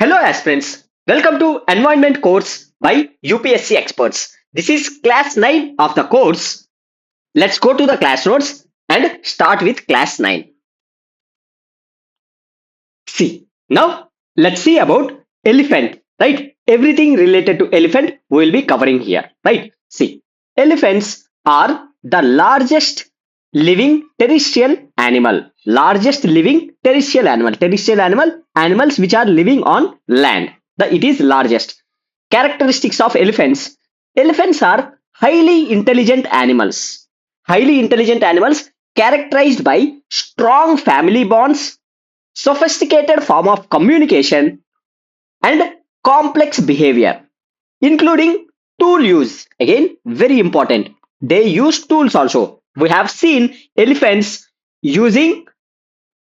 Hello aspirants, welcome to Environment course by UPSC experts. This is class 9 of the course. Let's go to the class notes and start with class 9. See, now let's see about elephant, right? Everything related to elephant we will be covering here, right? See, elephants are the largest living terrestrial animal. Largest living terrestrial animal. Terrestrial animals which are living on land. It is largest. Characteristics of elephants. Elephants are highly intelligent animals. Highly intelligent animals characterized by strong family bonds, sophisticated form of communication, and complex behavior, including tool use. Again, very important. They use tools also. We have seen elephants using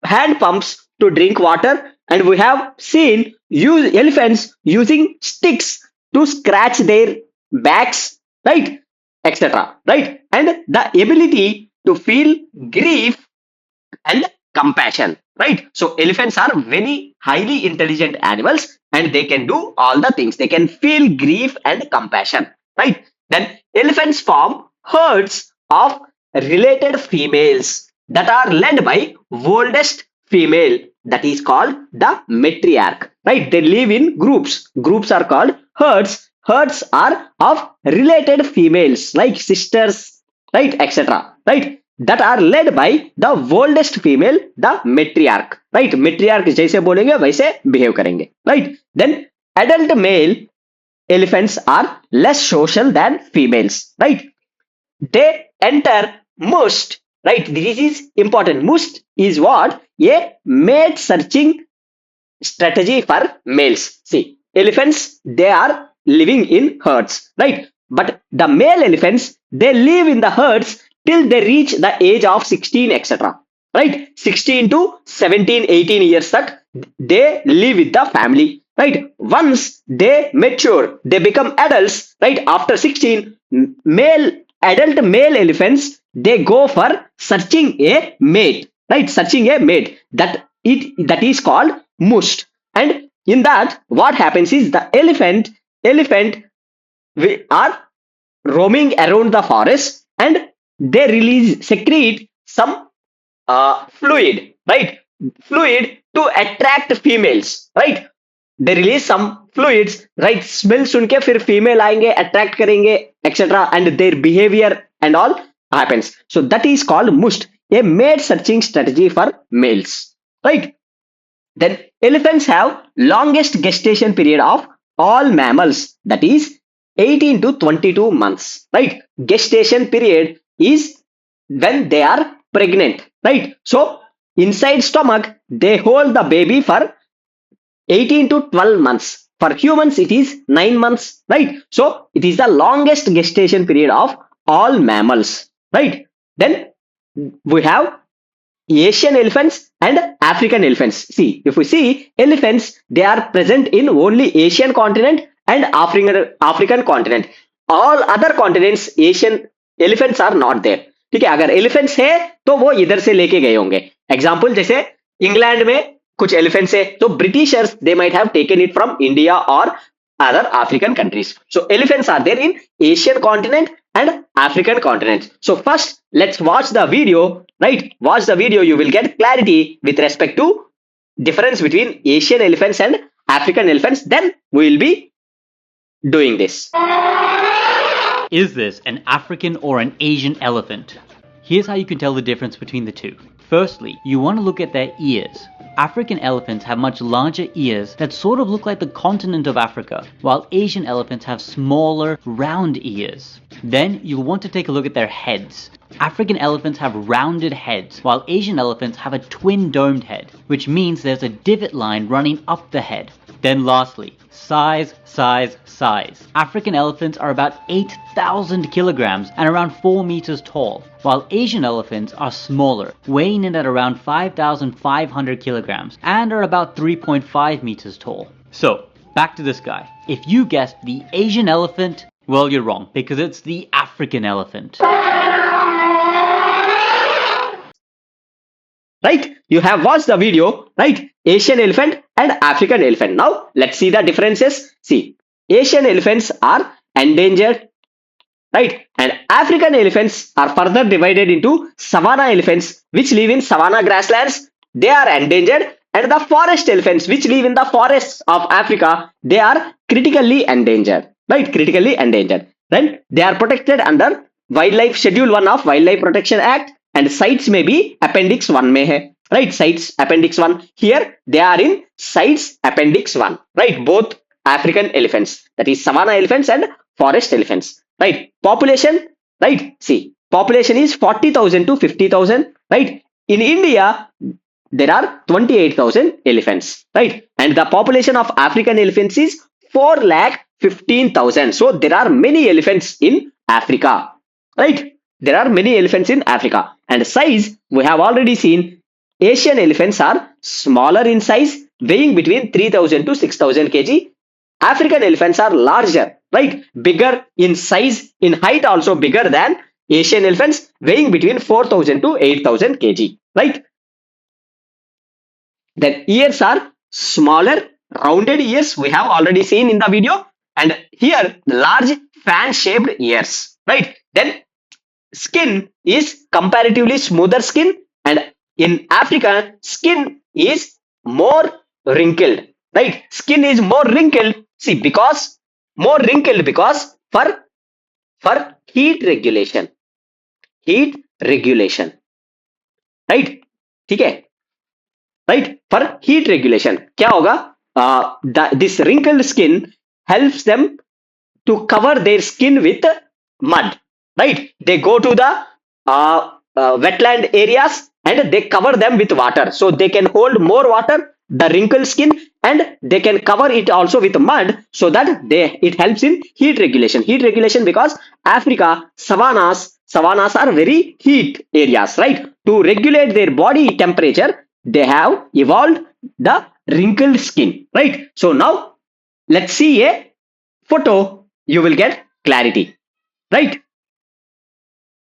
hand pumps to drink water, and we have seen elephants using sticks to scratch their backs, right, etc. Right, and the ability to feel grief and compassion, right? So elephants are very highly intelligent animals and they can do all the things. They can feel grief and compassion, right? Then elephants form herds of related females that are led by oldest female, that is called the matriarch, right? They live in groups are called herds are of related females like sisters, right, etc, right, that are led by the oldest female, the matriarch, right? Matriarch जैसे बोलेंगे वैसे behave करेंगे, right? Then adult male elephants are less social than females, right? They enter must, right? This is important. Must is what? A mate searching strategy for males. See, elephants, they are living in herds, right? But the male elephants, they live in the herds till they reach the age of 16, etc, right? 16 to 17, 18 years that they live with the family, right? Once they mature, they become adults, right? After 16, male adult male elephants, they go for searching a mate, right? Searching a mate, that is called must. And in that, what happens is the elephant we are roaming around the forest and they secrete some fluid, right? Fluid to attract females, right? They release some fluids, right? Smell सुन के फिर female आएंगे, attract करेंगे, etc, and their behavior and all happens. So that is called must, a mate searching strategy for males, right? Then elephants have longest gestation period of all mammals, that is 18 to 22 months, right? Gestation period is when they are pregnant, right? So inside stomach, they hold the baby for 18 to 12 months. For humans, it is 9 months, right? So it is the longest gestation period of all mammals, right? Then we have Asian elephants and African elephants. See, if we see elephants, they are present in only Asian continent and African continent. All other continents, Asian elephants are not there. ठीक है, अगर elephants है तो वो इधर से लेके गए होंगे. Example जैसे इंग्लैंड में कुछ elephants है तो Britishers they might have taken it from India or other African countries. So elephants are there in Asian continent and African continent. So first, let's watch the video, right? Watch the video, you will get clarity with respect to difference between Asian elephants and African elephants. Then we will be doing this. Is this an African or an Asian elephant? Here's how you can tell the difference between the two. Firstly, you want to look at their ears. African elephants have much larger ears that sort of look like the continent of Africa, while Asian elephants have smaller, round ears. Then you'll want to take a look at their heads. African elephants have rounded heads, while Asian elephants have a twin-domed head, which means there's a divot line running up the head. Then lastly, size. African elephants are about 8,000 kilograms and around 4 meters tall, while Asian elephants are smaller, weighing in at around 5,500 kilograms and are about 3.5 meters tall. So, back to this guy. If you guessed the Asian elephant, well, you're wrong, because it's the African elephant. Right? You have watched the video, right? Asian elephant and African elephant. Now let's see the differences. See, Asian elephants are endangered, right? And African elephants are further divided into savanna elephants, which live in savanna grasslands. They are endangered. And the forest elephants, which live in the forests of Africa, they are critically endangered, right? Critically endangered. Then they are protected under Wildlife Schedule 1 of Wildlife Protection Act, and sites may be Appendix 1 may hai, right? Sites Appendix 1. Here they are in Sites Appendix 1, right? Both African elephants, that is savanna elephants and forest elephants, right? Population, right? See, population is 40,000 to 50,000, right? In India, there are 28,000 elephants, right? And the population of African elephants is 4 lakh 15,000. So there are many elephants in Africa, right? There are many elephants in Africa. And size, we have already seen Asian elephants are smaller in size, weighing between 3,000 to 6,000 kg. African elephants are larger, right? Bigger in size, in height also bigger than Asian elephants, weighing between 4,000 to 8,000 kg, right? Then ears are smaller, rounded ears, we have already seen in the video. And here, large fan-shaped ears, right? Then skin is comparatively smoother skin, and in Africa, skin is more wrinkled, right? Skin is more wrinkled. See, because more wrinkled because for heat regulation, heat regulation, right? ठीक है, right? For heat regulation, क्या होगा? This wrinkled skin helps them to cover their skin with mud, right? They go to the wetland areas and they cover them with water, so they can hold more water, the wrinkled skin, and they can cover it also with mud, so that it helps in heat regulation. Heat regulation because Africa savannas are very heat areas, right? To regulate their body temperature, they have evolved the wrinkled skin, right? So now let's see a photo, you will get clarity, right?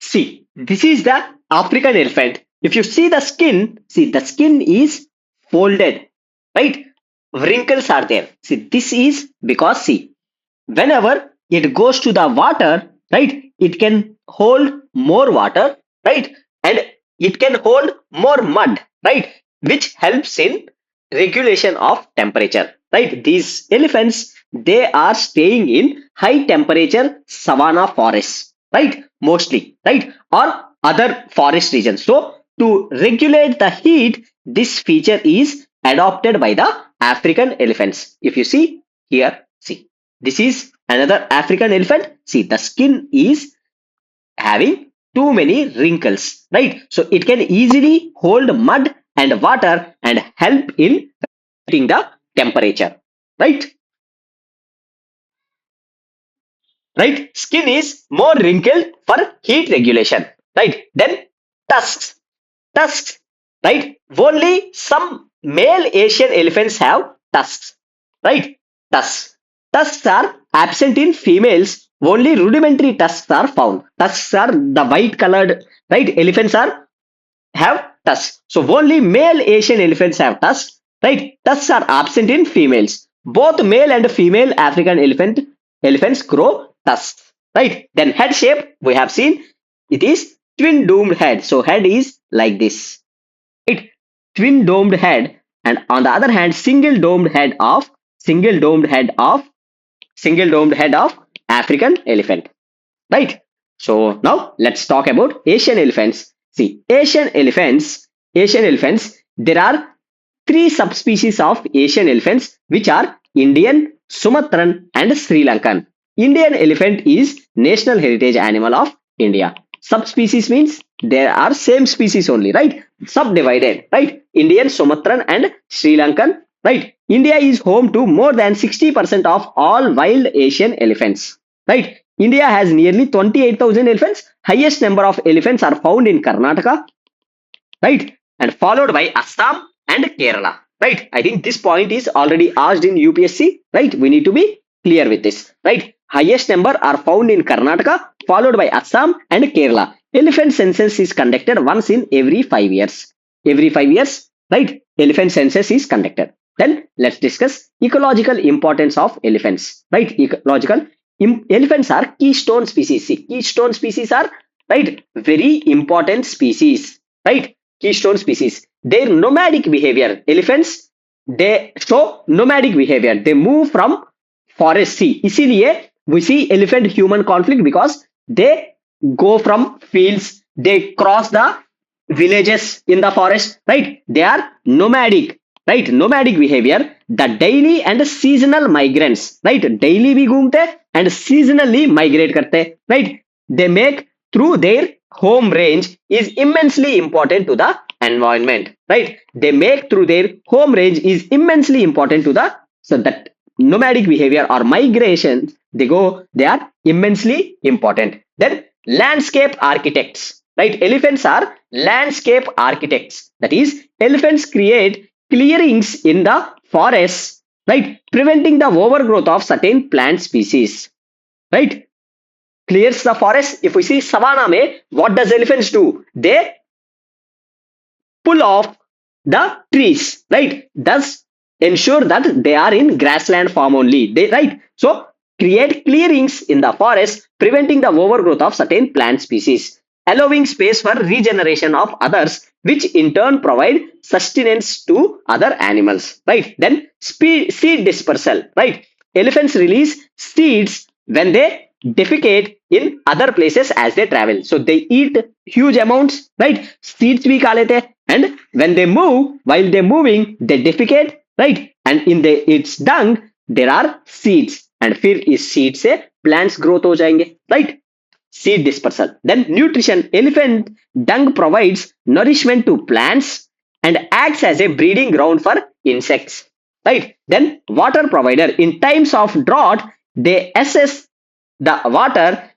See, this is the African elephant. If you see the skin, see the skin is folded, right? Wrinkles are there. See, this is because, see, whenever it goes to the water, right, it can hold more water, right? And it can hold more mud, right? Which helps in regulation of temperature, right? These elephants, they are staying in high temperature savanna forests, right? Mostly, right? Or other forest regions. So to regulate the heat, this feature is adopted by the African elephants. If you see here, see, this is another African elephant. See, the skin is having too many wrinkles, right? So it can easily hold mud and water and help in regulating the temperature, right? Right? Skin is more wrinkled for heat regulation, right? Then tusks, tusks, right? Only some male Asian elephants have tusks, right? Tusks. Tusks are absent in females. Only rudimentary tusks are found. Tusks are the white colored, right? Elephants are have tusks. So only male Asian elephants have tusks, right? Tusks are absent in females. Both male and female African elephants grow tusks, right? Then head shape, we have seen it is twin domed head. So head is like this, right? Twin domed head, and on the other hand, single domed head of African elephant, right? So now let's talk about Asian elephants. See, Asian elephants, there are three subspecies of Asian elephants, which are Indian, Sumatran, and Sri Lankan. Indian elephant is national heritage animal of India. Subspecies means there are same species only, right? Subdivided, right? Indian, Sumatran, and Sri Lankan, right? India is home to more than 60% of all wild Asian elephants, right? India has nearly 28,000 elephants. Highest number of elephants are found in Karnataka, right? And followed by Assam and Kerala, right? I think this point is already asked in UPSC, right? We need to be clear with this, right? Highest number are found in Karnataka, followed by Assam and Kerala. Elephant census is conducted once in every 5 years. Every 5 years, right? Elephant census is conducted. Then let's discuss ecological importance of elephants, right? Elephants are keystone species. See, keystone species are, right, very important species, right? Keystone species. Their nomadic behavior. Elephants, they show nomadic behavior. They move from forest. See, इसीलिए we see elephant human conflict because they go from fields, they cross the villages in the forest, right? They are nomadic, right? Nomadic behavior. The daily and seasonal migrants, right? Daily भी घूमते and seasonally migrate करते, right? They make through their home range is immensely important to the environment, right? They make through their home range is immensely important to the, so that nomadic behavior or migration, they are immensely important. Then landscape architects, right? Elephants are landscape architects. That is, elephants create clearings in the forests, right, preventing the overgrowth of certain plant species, right? Clears the forest. If we see savanna mein, what does elephants do? They pull off the trees, right? Thus ensure that they are in grassland form only. They, right? So create clearings in the forest, preventing the overgrowth of certain plant species, allowing space for regeneration of others, which in turn provide sustenance to other animals, right? Then seed dispersal, right? Elephants release seeds when they defecate in other places as they travel. So they eat huge amounts, right? Seeds भी खा लेते हैं, and when they move, while they're moving, they defecate, right? And in its dung, there are seeds, and फिर इस seed से plants growth हो जाएंगे, right? Seed dispersal. Then nutrition. Elephant dung provides nourishment to plants and acts as a breeding ground for insects, right? Then water provider. In times of drought, they assess the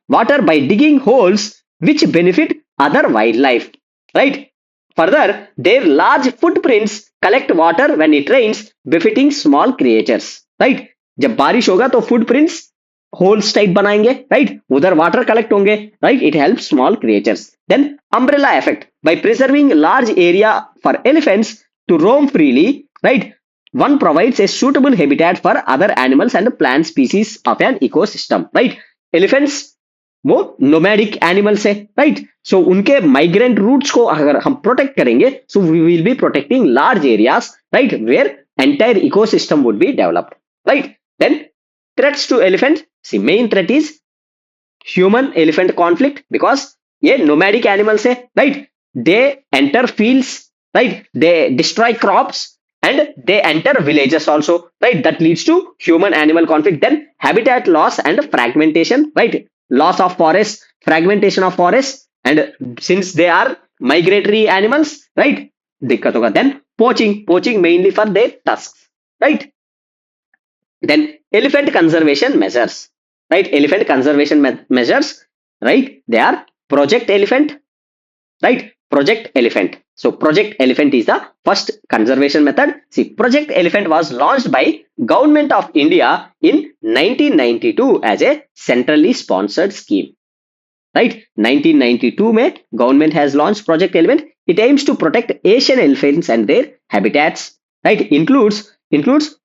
water by digging holes which benefit other wildlife, right? Further, their large footprints collect water when it rains, befitting small creatures, right? जब बारिश होगा तो footprints holes type बनाएंगे, right? उधर water collect होंगे, right? It helps small creatures. Then umbrella effect. By preserving large area for elephants to roam freely, right, one provides a suitable habitat for other animals and plant species of an ecosystem, right? Elephants वो nomadic animals है, right? So उनके migrant routes को अगर हम protect करेंगे, so we will be protecting large areas, right, where entire ecosystem would be developed, right? Then threats to elephants. See, main threat is human elephant conflict because ये nomadic animals है, right? They enter fields, right? They destroy crops and they enter villages also, right? That leads to human animal conflict. Then habitat loss and fragmentation, right? Loss of forest, fragmentation of forest, and since they are migratory animals, right, दिक्कत होगा. Then poaching mainly for their tusks, right? Then elephant conservation measures, right? Elephant conservation measures, right? They are Project Elephant, right? Project Elephant. So Project Elephant is the first conservation method. See, Project Elephant was launched by Government of India in 1992 as a centrally sponsored scheme, right? 1992 में government has launched Project Elephant. It aims to protect Asian elephants and their habitats, right? Includes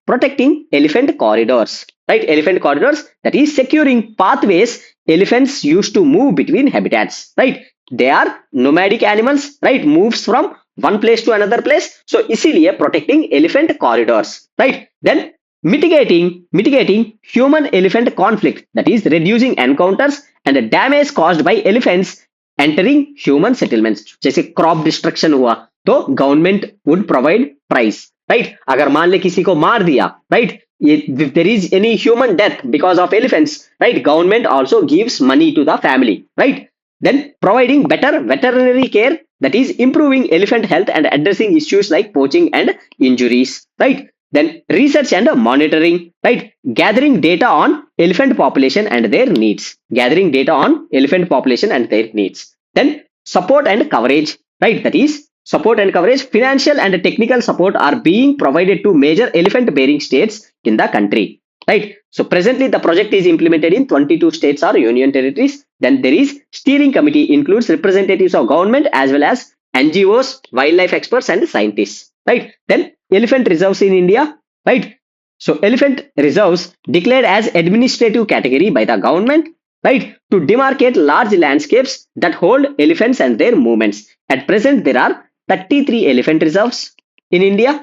protecting elephant corridors, right? Elephant corridors, that is securing pathways elephants used to move between habitats, right? They are nomadic animals, right? Moves from one place to another place. So इसीलिए protecting elephant corridors, right? Then mitigating human elephant conflict, that is reducing encounters and damage caused by elephants entering human settlements. जैसे crop destruction हुआ तो government would provide price, right? अगर मान ले किसी को मार दिया, right? If there is any human death because of elephants, right, government also gives money to the family, right? Then providing better veterinary care, that is improving elephant health and addressing issues like poaching and injuries, right? Then research and monitoring, right? Gathering data on elephant population and their needs. Gathering data on elephant population and their needs. Then support and coverage, right? That is support and coverage. Financial and technical support are being provided to major elephant bearing states in the country, right? So presently the project is implemented in 22 states or union territories. Then there is steering committee, includes representatives of government as well as NGOs, wildlife experts and scientists, right? Then elephant reserves in India. right? So elephant reserves declared as administrative category by the government, right, to demarcate large landscapes that hold elephants and their movements. At present, there are 33 elephant reserves in India.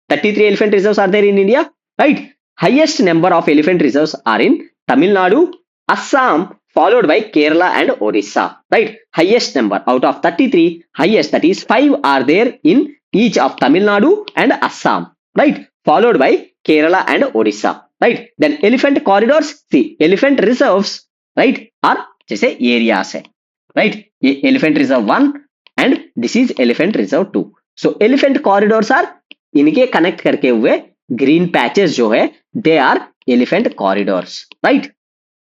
33 elephant reserves are there in India, right? Highest number of elephant reserves are in Tamil Nadu, Assam, followed by Kerala and Orissa, right? Highest number out of 33, highest, that is 5 are there in each of Tamil Nadu and Assam, right? Followed by Kerala and Orissa, right? Then elephant corridors, see, elephant reserves, right, are जैसे areas है, right? ये elephant reserve 1 and this is elephant reserve 2. So elephant corridors are इनके connect करके हुए green patches जो है they are elephant corridors, right?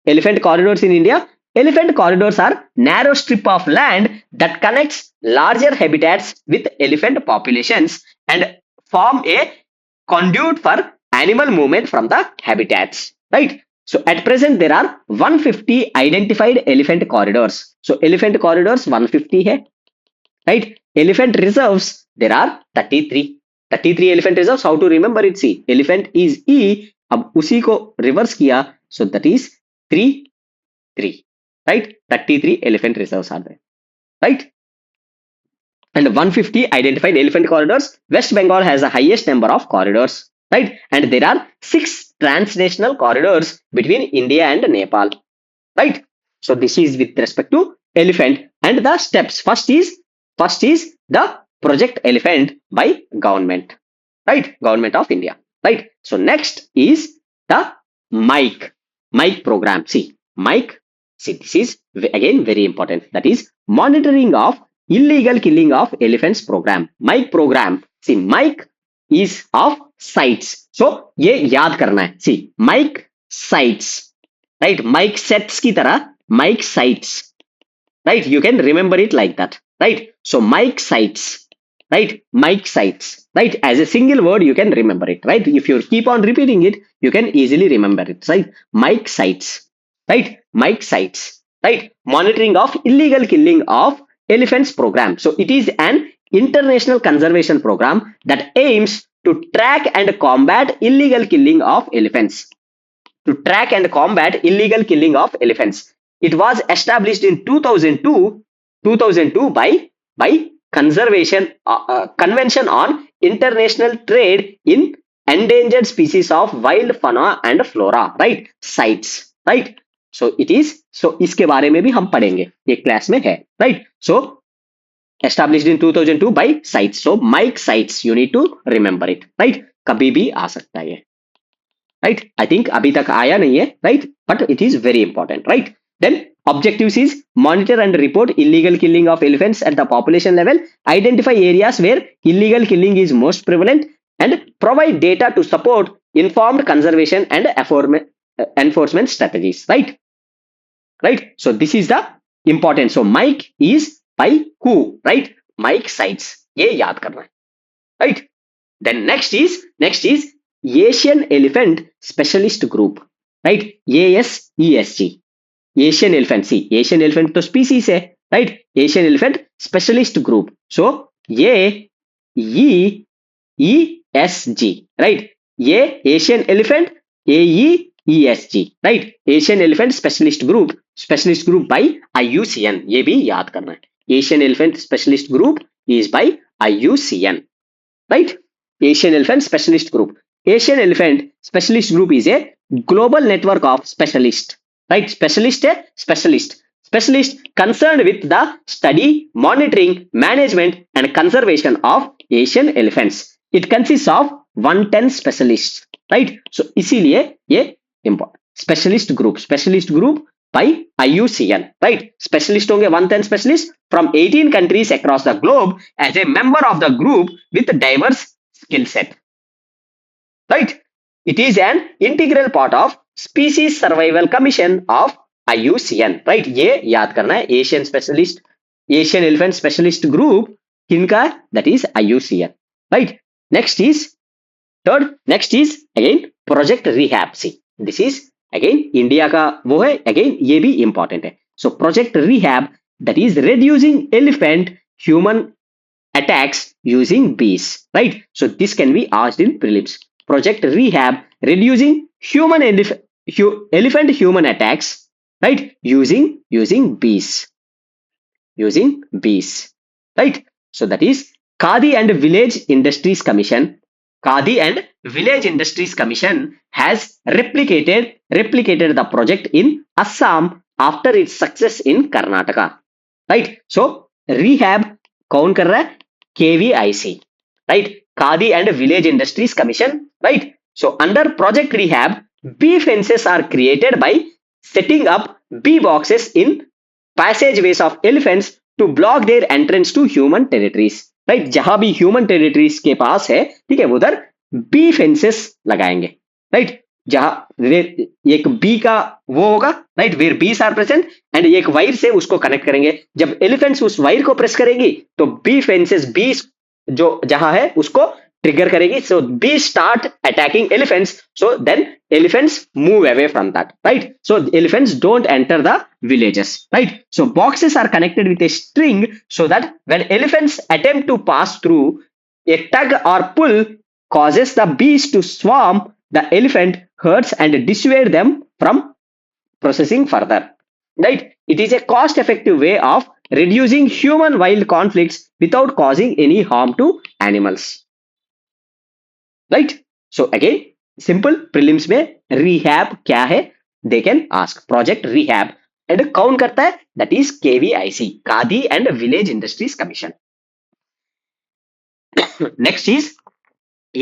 Elephant corridors in India, elephant corridors are narrow strip of land that connects larger habitats with elephant populations and form a conduit for animal movement from the habitats, right? So at present there are 150 identified elephant corridors. So elephant corridors 150 है, right? Elephant reserves there are 33. 33 elephant reserves. How to remember it? See, elephant is E, अब उसी को reverse किया, so that is 3 3, right? 33 elephant reserves are there, right? And 150 identified elephant corridors. West Bengal has the highest number of corridors, right? And there are 6 transnational corridors between India and Nepal, right? So this is with respect to elephant and the steps. First is the Project Elephant by government, right? Government of India, right? So next is the Mike program. See, this is again very important. That is monitoring of illegal killing of elephants program. Mike program. See, Mike is of sites. So ये याद करना है. See, Mike sites, right? Mike sets की तरह Mike sites, right? You can remember it like that, right? So Mike sites, right? Mike sites, right? As a single word you can remember it, right? If you keep on repeating it you can easily remember it, right? Mike sites, right? Mike sites, right? Monitoring of illegal killing of elephants program. So it is an international conservation program that aims to track and combat illegal killing of elephants. To track and combat illegal killing of elephants. It was established in 2002 by Conservation Convention on International Trade in Endangered Species of Wild Fauna and Flora, right? Sites, right? So it is, so इसके बारे में भी हम पढ़ेंगे, एक class में है, right? So established in 2002 by sites. So Mike sites, you need to remember it, right? कभी भी आ सकता है, right? I think अभी तक आया नहीं है, right? But it is very important, right? Then objectives is monitor and report illegal killing of elephants at the population level, identify areas where illegal killing is most prevalent, and provide data to support informed conservation and enforcement strategies, right? Right? So this is the important. So Mike is by who, right? Mike sites. ये याद करना है, right? Then next is Asian Elephant Specialist Group, right? ASESG. Asian elephant. See, Asian elephant तो species है, right? Asian Elephant Specialist Group. So AEESG, right? ये Asian Elephant AEESG, right? Asian Elephant Specialist Group by IUCN. ये भी याद करना है. Asian Elephant Specialist Group is by IUCN, right? Asian Elephant Specialist Group. Asian Elephant Specialist Group is a global network of specialists, right? Specialist concerned with the study, monitoring, management and conservation of Asian elephants. It consists of 110 specialists, right? So इसीलिए ये important. Specialist group by IUCN, right? Specialist होंगे 110 specialists from 18 countries across the globe as a member of the group with diverse skill set, right? It is an integral part of Species Survival Commission of IUCN, right? ये याद करना है. Asian Elephant Specialist Group किनका? That is IUCN, right? Next is again Project Rehab. See, this is again India का वो है, again ये भी important है. So Project Rehab, that is reducing elephant human attacks using bees, right? So this can be asked in prelims. Project Rehab, reducing elephant human attacks, right? Using bees, right? So that is Khadi and Village Industries Commission. Khadi and Village Industries Commission has replicated the project in Assam after its success in Karnataka, right? So rehab कौन कर रहा है? KVIC, right? Khadi and Village Industries Commission, right? So under Project Rehab, bee fences are created by setting up bee boxes in passageways of elephants to block their entrance to human territories, right? जहां भी human territories के पास है, ठीक है, उधर bee fences लगाएंगे, right? जहां एक बी का वो होगा, राइट, वेयर बीस आर प्रेजेंट, एंड एक वायर से उसको कनेक्ट करेंगे. जब एलिफेंट्स उस वायर को प्रेस करेंगी तो बी फेंसेस बीस जो जहां है उसको ट्रिगर करेगी. So be start attacking elephants, so then elephants move away from that, right? So elephants don't enter the villages, right? So boxes are connected with a string so that when elephants attempt to pass through, a tug or pull causes the bees to swarm the elephant herds and dissuade them from processing further, right? It is a cost effective way of reducing human wild conflicts without causing any harm to animals, right? So again, simple prelims में rehab क्या है they can ask. Project rehab and कौन करता है? That is KVIC, khadi and village industries commission. Next is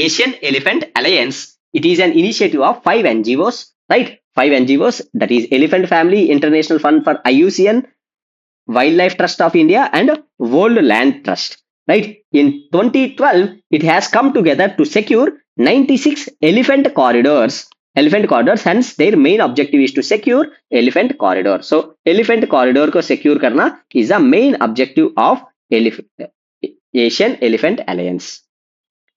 Asian elephant alliance. It is an initiative of 5 NGOs, right? 5 NGOs, that is Elephant Family, International Fund for IUCN, Wildlife Trust of India and World Land Trust, right? In 2012 it has come together to secure 96 elephant corridors, hence their main objective is to secure elephant corridor. So elephant corridor को secure करना is the main objective of Asian Elephant Alliance,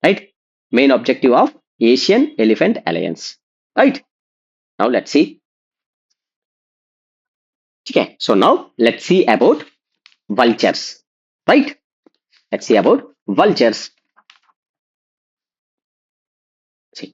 right? Main objective of Asian Elephant Alliance, right? Now let's see. Okay, so now let's see about vultures, right? Let's see about vultures. See,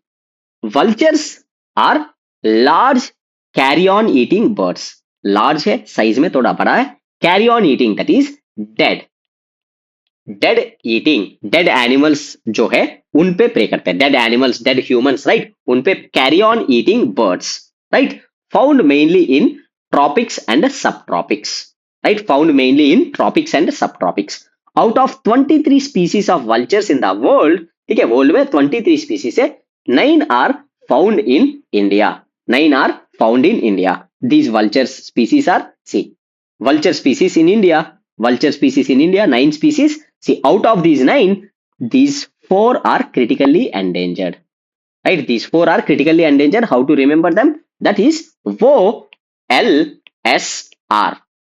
vultures are large carrion eating birds. Large है, size में थोड़ा बड़ा है. Carrion eating, that is dead eating, dead animals जो है उन पे pray करते हैं. Dead animals, dead humans, right? उन पे carrion eating birds, right? Found mainly in tropics and subtropics, right? Found mainly in tropics and subtropics. Out of 23 species of vultures in the world, ठीक है, world में 23 species है, 9 are found in India. 9 are found in India. These vulture species are, see, vulture species in India, 9 species. See, out of these 9, these 4 are critically endangered, right? These 4 are critically endangered. How to remember them? That is VOLSR.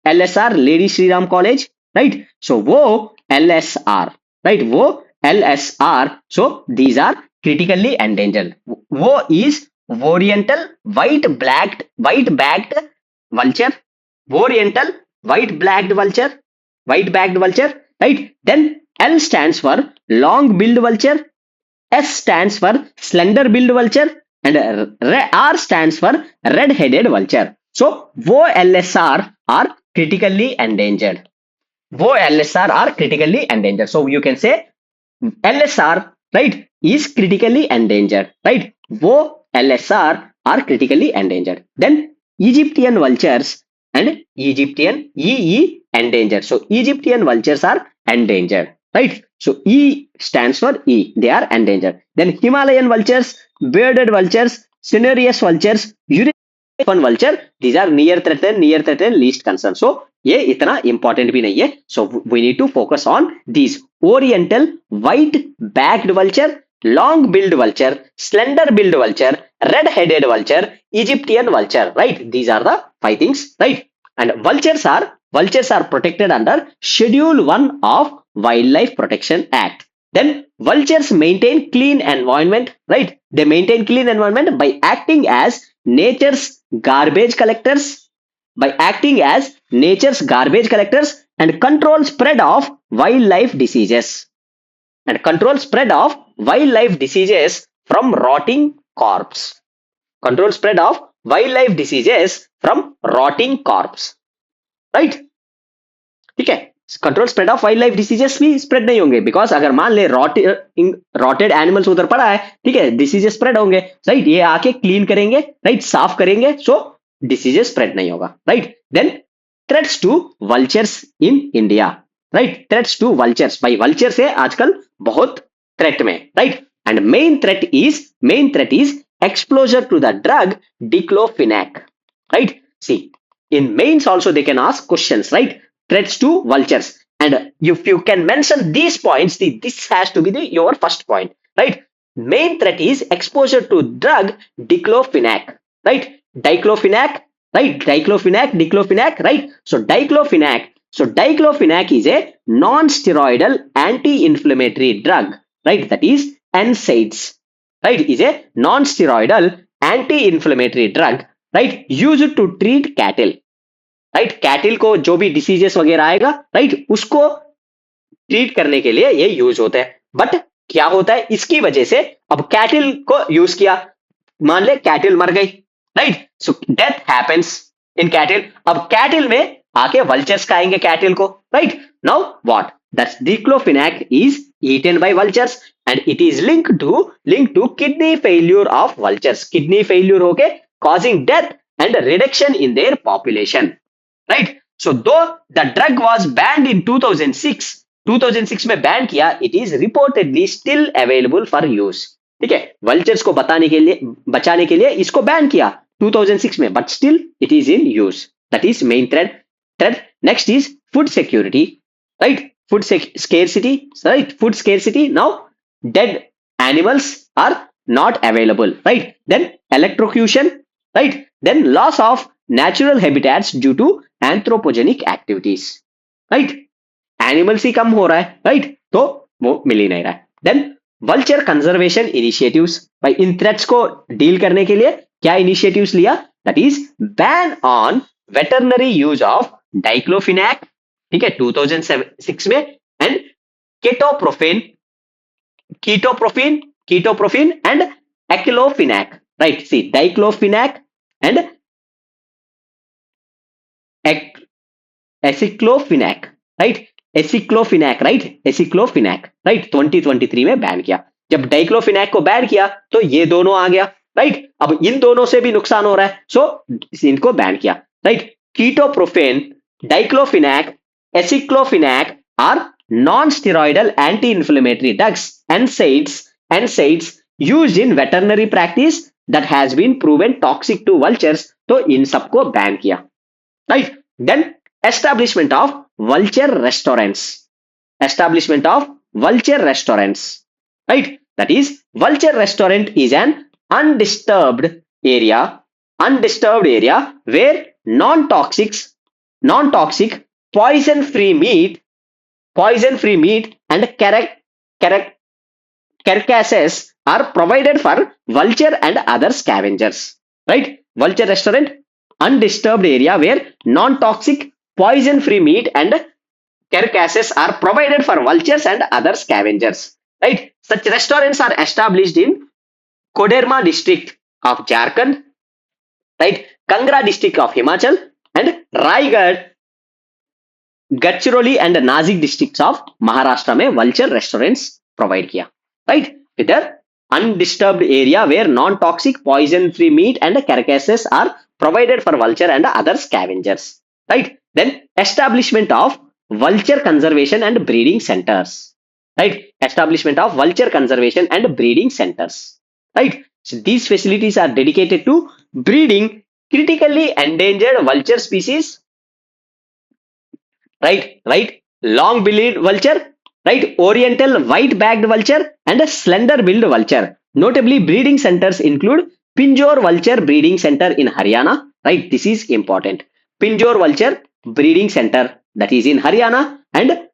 LSR, Lady Shri Ram College, right? So VOLSR, right? VOLSR. So these are critically endangered. वो is oriental white-backed vulture. Oriental white-backed vulture, right? Then L stands for long-billed vulture, S stands for slender-billed vulture, and R stands for red-headed vulture. So VOLSR are critically endangered. VOLSR are critically endangered. So you can say LSR, right, is critically endangered, right? VOLSR are critically endangered. Then Egyptian vultures and Egyptian EE endangered. So Egyptian vultures are endangered, right? So E stands for E, they are endangered. Then Himalayan vultures, bearded vultures, cinereous vultures, European vulture, these are near threatened, least concern. So ये इतना important भी नहीं है. So we need to focus on these oriental white-backed vulture, long-billed vulture, slender-billed vulture, red-headed vulture, Egyptian vulture, right? These are the 5 things, right? And vultures are protected under Schedule 1 of Wildlife Protection Act. Then vultures maintain clean environment, right? They maintain clean environment by acting as nature's garbage collectors, and control spread of wildlife diseases. from rotting corpse. Control spread of wildlife diseases from rotting corpse. Right? ठीक है. Control spread of wild life diseases भी spread नहीं होंगे because अगर मान ले rotted animals उधर पड़ा है, ठीक है, डिसीजेस स्प्रेड होंगे. राइट, ये आके क्लीन करेंगे, राइट, साफ करेंगे, सो डिसीजेस स्प्रेड नहीं होगा. Right. Then threats to vultures in India. Right, threats to vultures. भाई वल्चर्स है आजकल बहुत थ्रेट में. Right. And main threat is exposure to the drug diclofenac. Right. See, in mains also they can ask questions. Right. Threats to vultures, and if you can mention these points, this has to be your first point. Right. Main threat is exposure to drug diclofenac. Right. Diclofenac. Right. Diclofenac. Right. So diclofenac is a non-steroidal anti-inflammatory drug. Right. That is NSAIDs. Right, is a non-steroidal anti-inflammatory drug. Right, used to treat cattle. Right, cattle को जो भी diseases वगैरह आएगा, right, उसको treat करने के लिए ये use होता है. बट क्या होता है, इसकी वजह से अब cattle को use किया, मान ले cattle मर गई. Right, so death happens in cattle. अब cattle में आके vultures खाएंगे cattle को. Right, now what? That diclofenac is eaten by vultures. And it is linked to kidney failure of vultures. Kidney failure होके causing death and a reduction in their population. Right? So though the drug was banned in 2006 में ban किया, it is reportedly still available for use. ठीक है, vultures को बचाने के लिए इसको ban किया 2006 में, but still it is in use. That is main threat. Next is food security. Right? Food scarcity. Right? Food scarcity. Now dead animals are not available. Right. Then electrocution. Right. Then loss of natural habitats due to anthropogenic activities. Right. Animals ही कम हो रहा है. Right. तो वो मिल ही नहीं रहा है. Then vulture conservation initiatives. भाई इन threats को deal करने के लिए क्या initiatives लिया? That is ban on veterinary use of diclofenac. ठीक है, 2006 में, and ketoprofen and aceclofenac. Right. See, diclofenac and aceclofenac. Right. aceclofenac. Right. aceclofenac. Right. 2023 में बैन किया. जब डाइक्लोफिनैक को बैन किया तो ये दोनों आ गया. राइट. अब इन दोनों से भी नुकसान हो रहा है, सो इनको बैन किया. Right. Ketoprofen, diclofenac, aceclofenac are non-steroidal anti-inflammatory drugs, NSAIDs used in veterinary practice that has been proven toxic to vultures. तो इन सबको बैन किया. Right. Then establishment of vulture restaurants. Right. That is, vulture restaurant is an undisturbed area where non-toxic poison-free meat and carcasses are provided for vulture and other scavengers. Right? Vulture restaurant, undisturbed area where non-toxic poison-free meat and carcasses are provided for vultures and other scavengers. Right? Such restaurants are established in Koderma district of Jharkhand, right? Kangra district of Himachal, and Raigad, Gadchiroli and Nasik districts of Maharashtra में vulture restaurants provide किया. Right? With the undisturbed area where non-toxic poison-free meat and carcasses are provided for vulture and other scavengers. Right? Then establishment of vulture conservation and breeding centers. Right? Establishment of vulture conservation and breeding centers. Right? So these facilities are dedicated to breeding critically endangered vulture species. Right? Long-billed vulture, right? Oriental white-backed vulture and a slender-billed vulture. Notably, breeding centers include Pinjore Vulture Breeding Center in Haryana. Right? This is important. Pinjore Vulture Breeding Center, that is in Haryana, and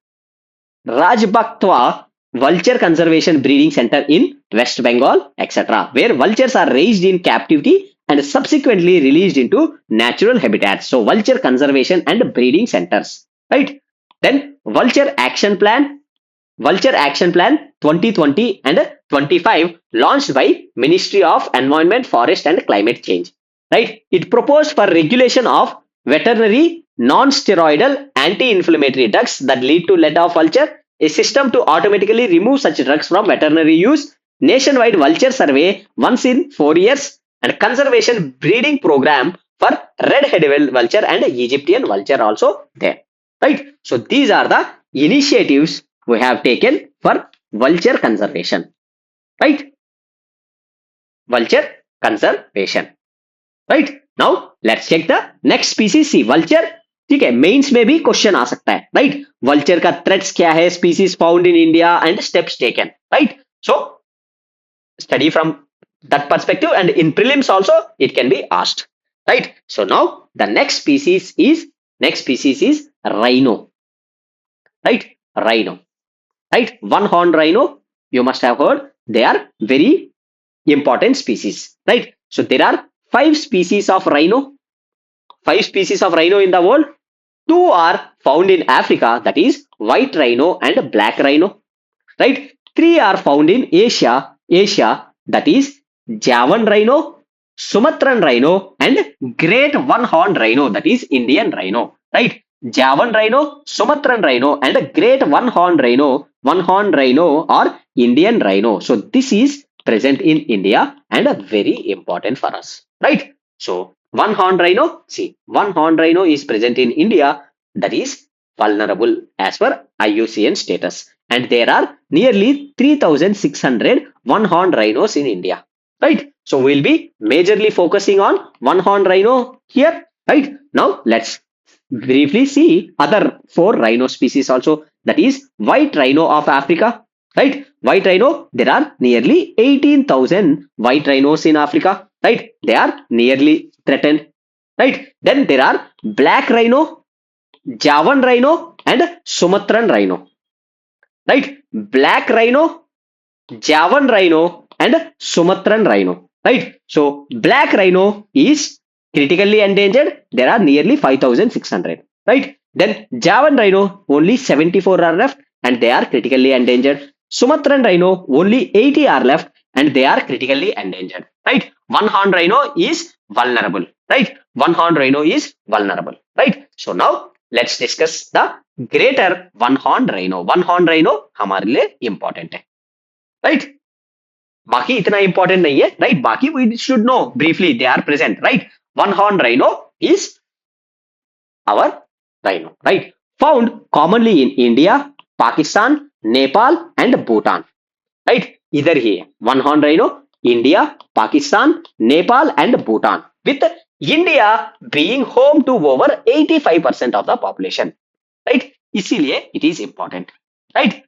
Rajbaktwa Vulture Conservation Breeding Center in West Bengal, etc., where vultures are raised in captivity and subsequently released into natural habitats. So, vulture conservation and breeding centers. Right? Then, Vulture Action Plan 2020 and 25 launched by Ministry of Environment, Forest and Climate Change. Right? It proposed for regulation of veterinary non-steroidal anti-inflammatory drugs that lead to lead of vulture, a system to automatically remove such drugs from veterinary use, nationwide vulture survey once in 4 years, and conservation breeding program for red-headed vulture and Egyptian vulture also there. Right? So these are the initiatives we have taken for vulture conservation. Right? Vulture conservation. Right? Now let's check the next species. See, vulture. ठीक है, mains में भी question आ सकता है. Right? Vulture का threats क्या है, species found in India and steps taken. Right? So study from that perspective, and in prelims also it can be asked. Right? So now the next species is rhino. Right? Rhino. Right? One horn rhino, you must have heard, they are very important species. Right? So there are 5 species of rhino. 5 species of rhino in the world. 2 are found in Africa, that is white rhino and black rhino. Right? 3 are found in Asia, that is Javan rhino, Sumatran rhino and great one horn rhino, that is Indian rhino. Right? Javan rhino, Sumatran rhino and great one horn rhino or Indian rhino. So this is present in India and very important for us. Right? So one horn rhino, see, one horn rhino is present in India, that is vulnerable as per IUCN status, and there are nearly 3600 one horn rhinos in India. Right? So we'll be majorly focusing on one horn rhino here. Right? Now let's briefly see other 4 rhino species also, that is white rhino of Africa. Right? White rhino, there are nearly 18,000 white rhinos in Africa. Right? They are nearly threatened. Right? Then there are black rhino, Javan rhino and Sumatran rhino. Right? Black rhino, Javan rhino and Sumatran rhino. Right? So black rhino is critically endangered. There are nearly 5,600. Right? Then Javan rhino, only 74 are left and they are critically endangered. Sumatran rhino, only 80 are left and they are critically endangered. Right? One horn rhino is vulnerable. Right? One horn rhino is vulnerable. Right? So now let's discuss the greater one horn rhino. One horn rhino हमारे लिए important है. Right? बाकी इतना important नहीं है. Right? बाकी we should know briefly, they are present. Right? One horn rhino is our rhino. Right? Found commonly in India, Pakistan, Nepal and Bhutan. Right? Either here, one horn rhino, India, Pakistan, Nepal and Bhutan, with India being home to over 85% of the population. Right? इसीलिए it is important. Right?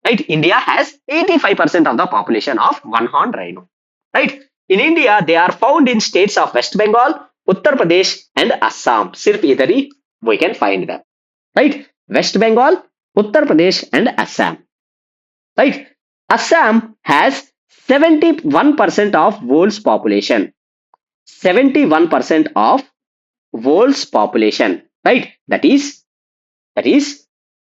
Right? India has 85% of the population of one horn rhino. Right? In India, they are found in states of West Bengal, Uttar Pradesh and Assam. सिर्फ इधर ही we can find them. Right? West Bengal, Uttar Pradesh and Assam. Right? Assam has 71% of world's population. 71% of world's population. Right? That is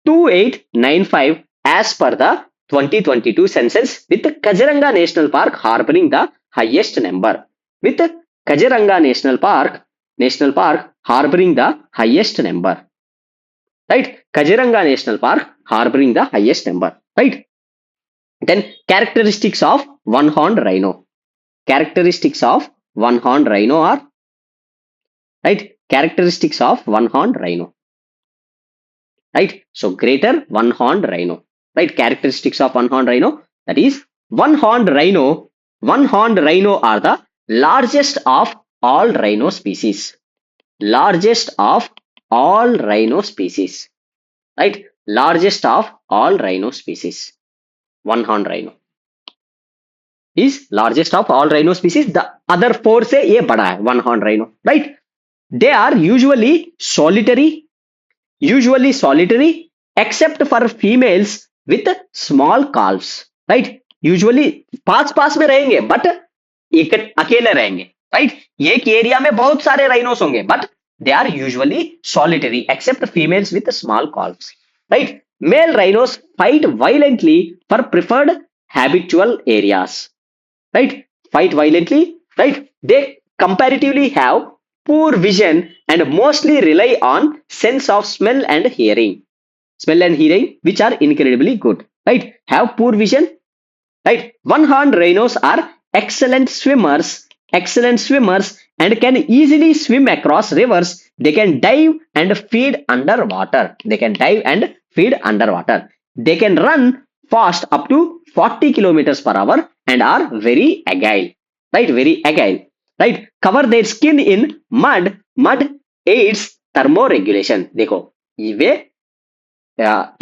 2895 as per the 2022 census, with Kaziranga National Park harboring the highest number. With Kaziranga National Park harboring the highest number. Right? Kaziranga National Park harboring the highest number. Right? Then characteristics of one horned rhino. Characteristics of one horned rhino are, right? Characteristics of one horned rhino. Right? So greater one horned rhino. Right? Characteristics of one horned rhino, that is one horned rhino are the largest of all rhino species. Largest of all rhino species. Right? Largest of all rhino species. One horned rhino is largest of all rhino species. The other 4 से ये बड़ा है, one horned rhino. Right? They are usually solitary except for females with small calves. Right? Usually पास में रहेंगे but एक अकेले रहेंगे. Right? एक एरिया में बहुत सारे rhinos होंगे but they are usually solitary except females with small calves. Right? Male rhinos fight violently for preferred habitual areas, right? Fight violently, right? They comparatively have poor vision and mostly rely on sense of smell and hearing, which are incredibly good, right? Have poor vision, right? One-horned rhinos are excellent swimmers, and can easily swim across rivers. They can dive and feed underwater. They can dive and feed underwater. They can run fast up to 40 kilometers per hour and are very agile, right? Very agile, right? Cover their skin in mud. Mud aids thermoregulation. देखो ये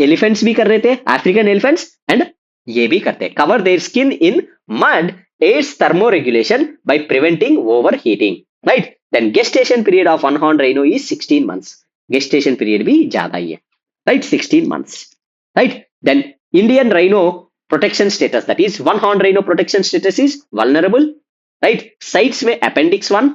elephants भी कर रहे थे, African elephants, and ये भी करते हैं. Cover their skin in mud aids thermoregulation by preventing overheating, right? Then gestation period of one horned rhino is 16 months. Gestation period भी ज्यादा ही है, right? 16 months, right? Then Indian rhino protection status, that is one horned rhino protection status is vulnerable, right? Cites में appendix 1,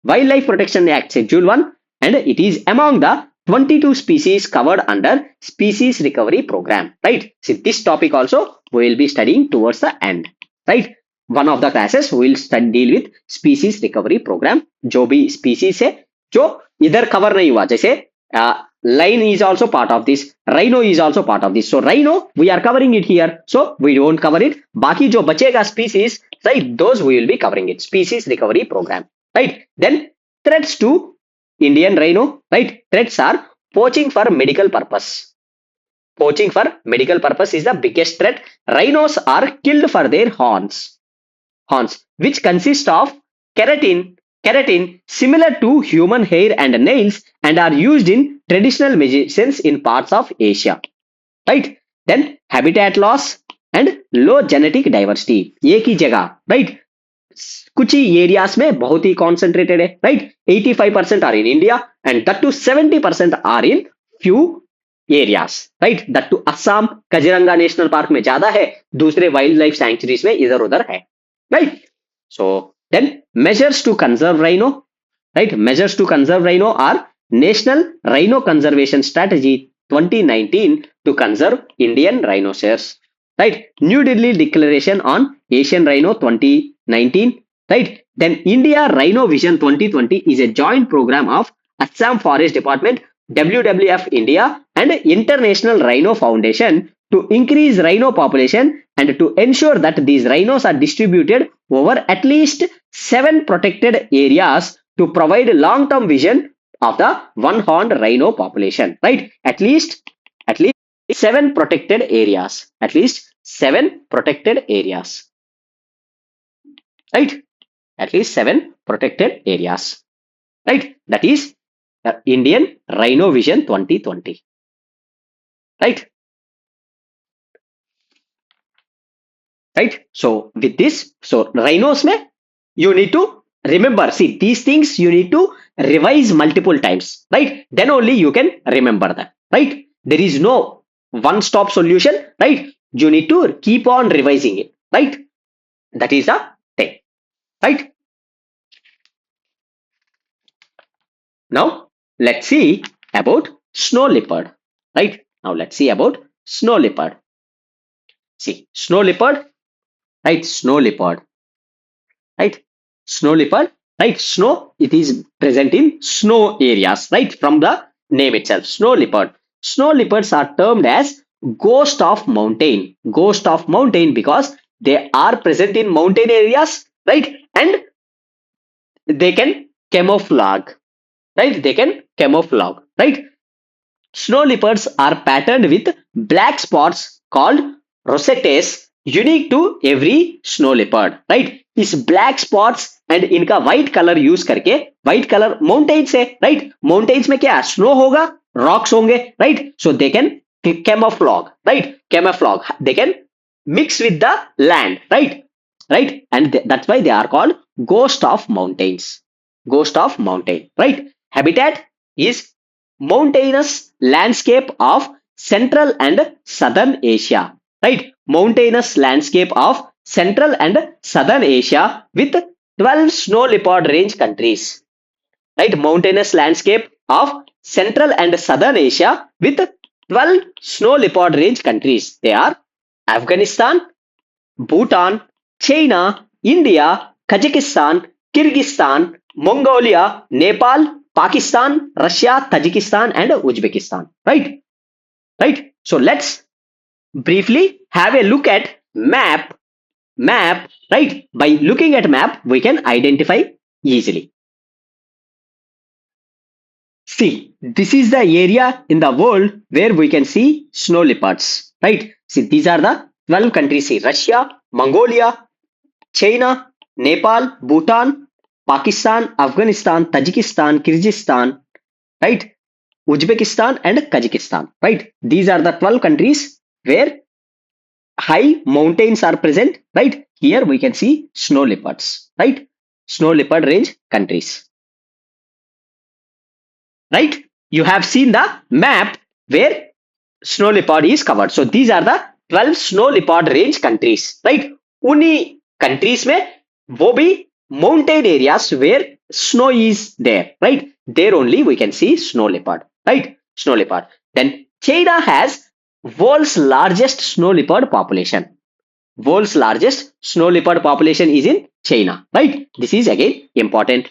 wildlife protection act schedule 1, and it is among the 22 species covered under species recovery program, right? See, this topic also we will be studying towards the end, right? One of the classes we will deal with species recovery program. जो भी species है जो इधर cover नहीं हुआ, जैसे lion is also part of this, rhino is also part of this. So rhino we are covering it here, so we won't cover it. बाकी जो बचेगा species, right, those we will be covering it. Species recovery program, right? Then threats to Indian rhino, right? Threats are poaching for medical purpose. Poaching for medical purpose is the biggest threat. Rhinos are killed for their horns, which consist of keratin similar to human hair and nails, and are used in traditional medicines in parts of Asia, right? Then habitat loss and low genetic diversity. एक ही जगह, right? कुछ ही areas में बहुत ही concentrated है, right? 85% are in India and that too 70% are in few areas, right? That too Assam Kaziranga national park में ज्यादा है, दूसरे वाइल्ड लाइफ सैंक्चुरीज में इधर उधर है, right? So then measures to conserve rhino, right? Measures to conserve rhino are national rhino conservation strategy 2019 to conserve Indian rhinoceros, right? New Delhi Declaration on Asian Rhino 2019, right? Then India Rhino Vision 2020 is a joint program of Assam Forest Department, WWF India, and International Rhino Foundation to increase rhino population and to ensure that these rhinos are distributed over at least 7 protected areas to provide long-term vision of the one-horned rhino population, right? At least 7 protected areas, at least 7 protected areas, right? At least 7 protected areas, right? That is Indian Rhino Vision 2020, right? Right? So with this, so rhinos mein you need to remember, see these things you need to revise multiple times, right? Then only you can remember them, right? There is no one stop solution, right? You need to keep on revising it, right? That is the thing, right? Now let's see about snow leopard, right? Now let's see about snow leopard. See, snow leopard, right? Snow leopard, right? Snow leopard, right? Snow, it is present in snow areas, right? From the name itself, snow leopard. Snow leopards are termed as ghost of mountain because they are present in mountain areas, right? And they can camouflage, right? They can camouflage, right? Snow leopards are patterned with black spots called rosettes, unique to every snow leopard, right? इस black spots and इनका white colour use करके, white colour mountains है, right? Mountains में क्या snow होगा, rocks होंगे, right? So they can camouflage, right? Camouflage, they can mix with the land, right? And that's why they are called ghost of mountains, ghost of mountain, right? Habitat is mountainous landscape of central and southern Asia, right? Mountainous landscape of Central and Southern Asia with 12 snow leopard range countries, right? Mountainous landscape of Central and Southern Asia with 12 snow leopard range countries. They are Afghanistan, Bhutan, China, India, Kazakhstan, Kyrgyzstan, Mongolia, Nepal, Pakistan, Russia, Tajikistan, and Uzbekistan. Right? Right? So let's briefly have a look at map. Right? By looking at map, we can identify easily. See, this is the area in the world where we can see snow leopards, right? See, these are the 12 countries. See, Russia, Mongolia, China, Nepal, Bhutan, Pakistan, Afghanistan, Tajikistan, Kyrgyzstan, right? Uzbekistan and Kazakhstan, right? These are the 12 countries where high mountains are present, right? Here we can see snow leopards, right? Snow leopard range countries. Right? You have seen the map where snow leopard is covered. So these are the 12 snow leopard range countries, right? उन्हीं countries में वो भी mountain areas where snow is there, right? There only we can see snow leopard, right? Snow leopard. Then China has world's largest snow leopard population. World's largest snow leopard population is in China, right? This is again important,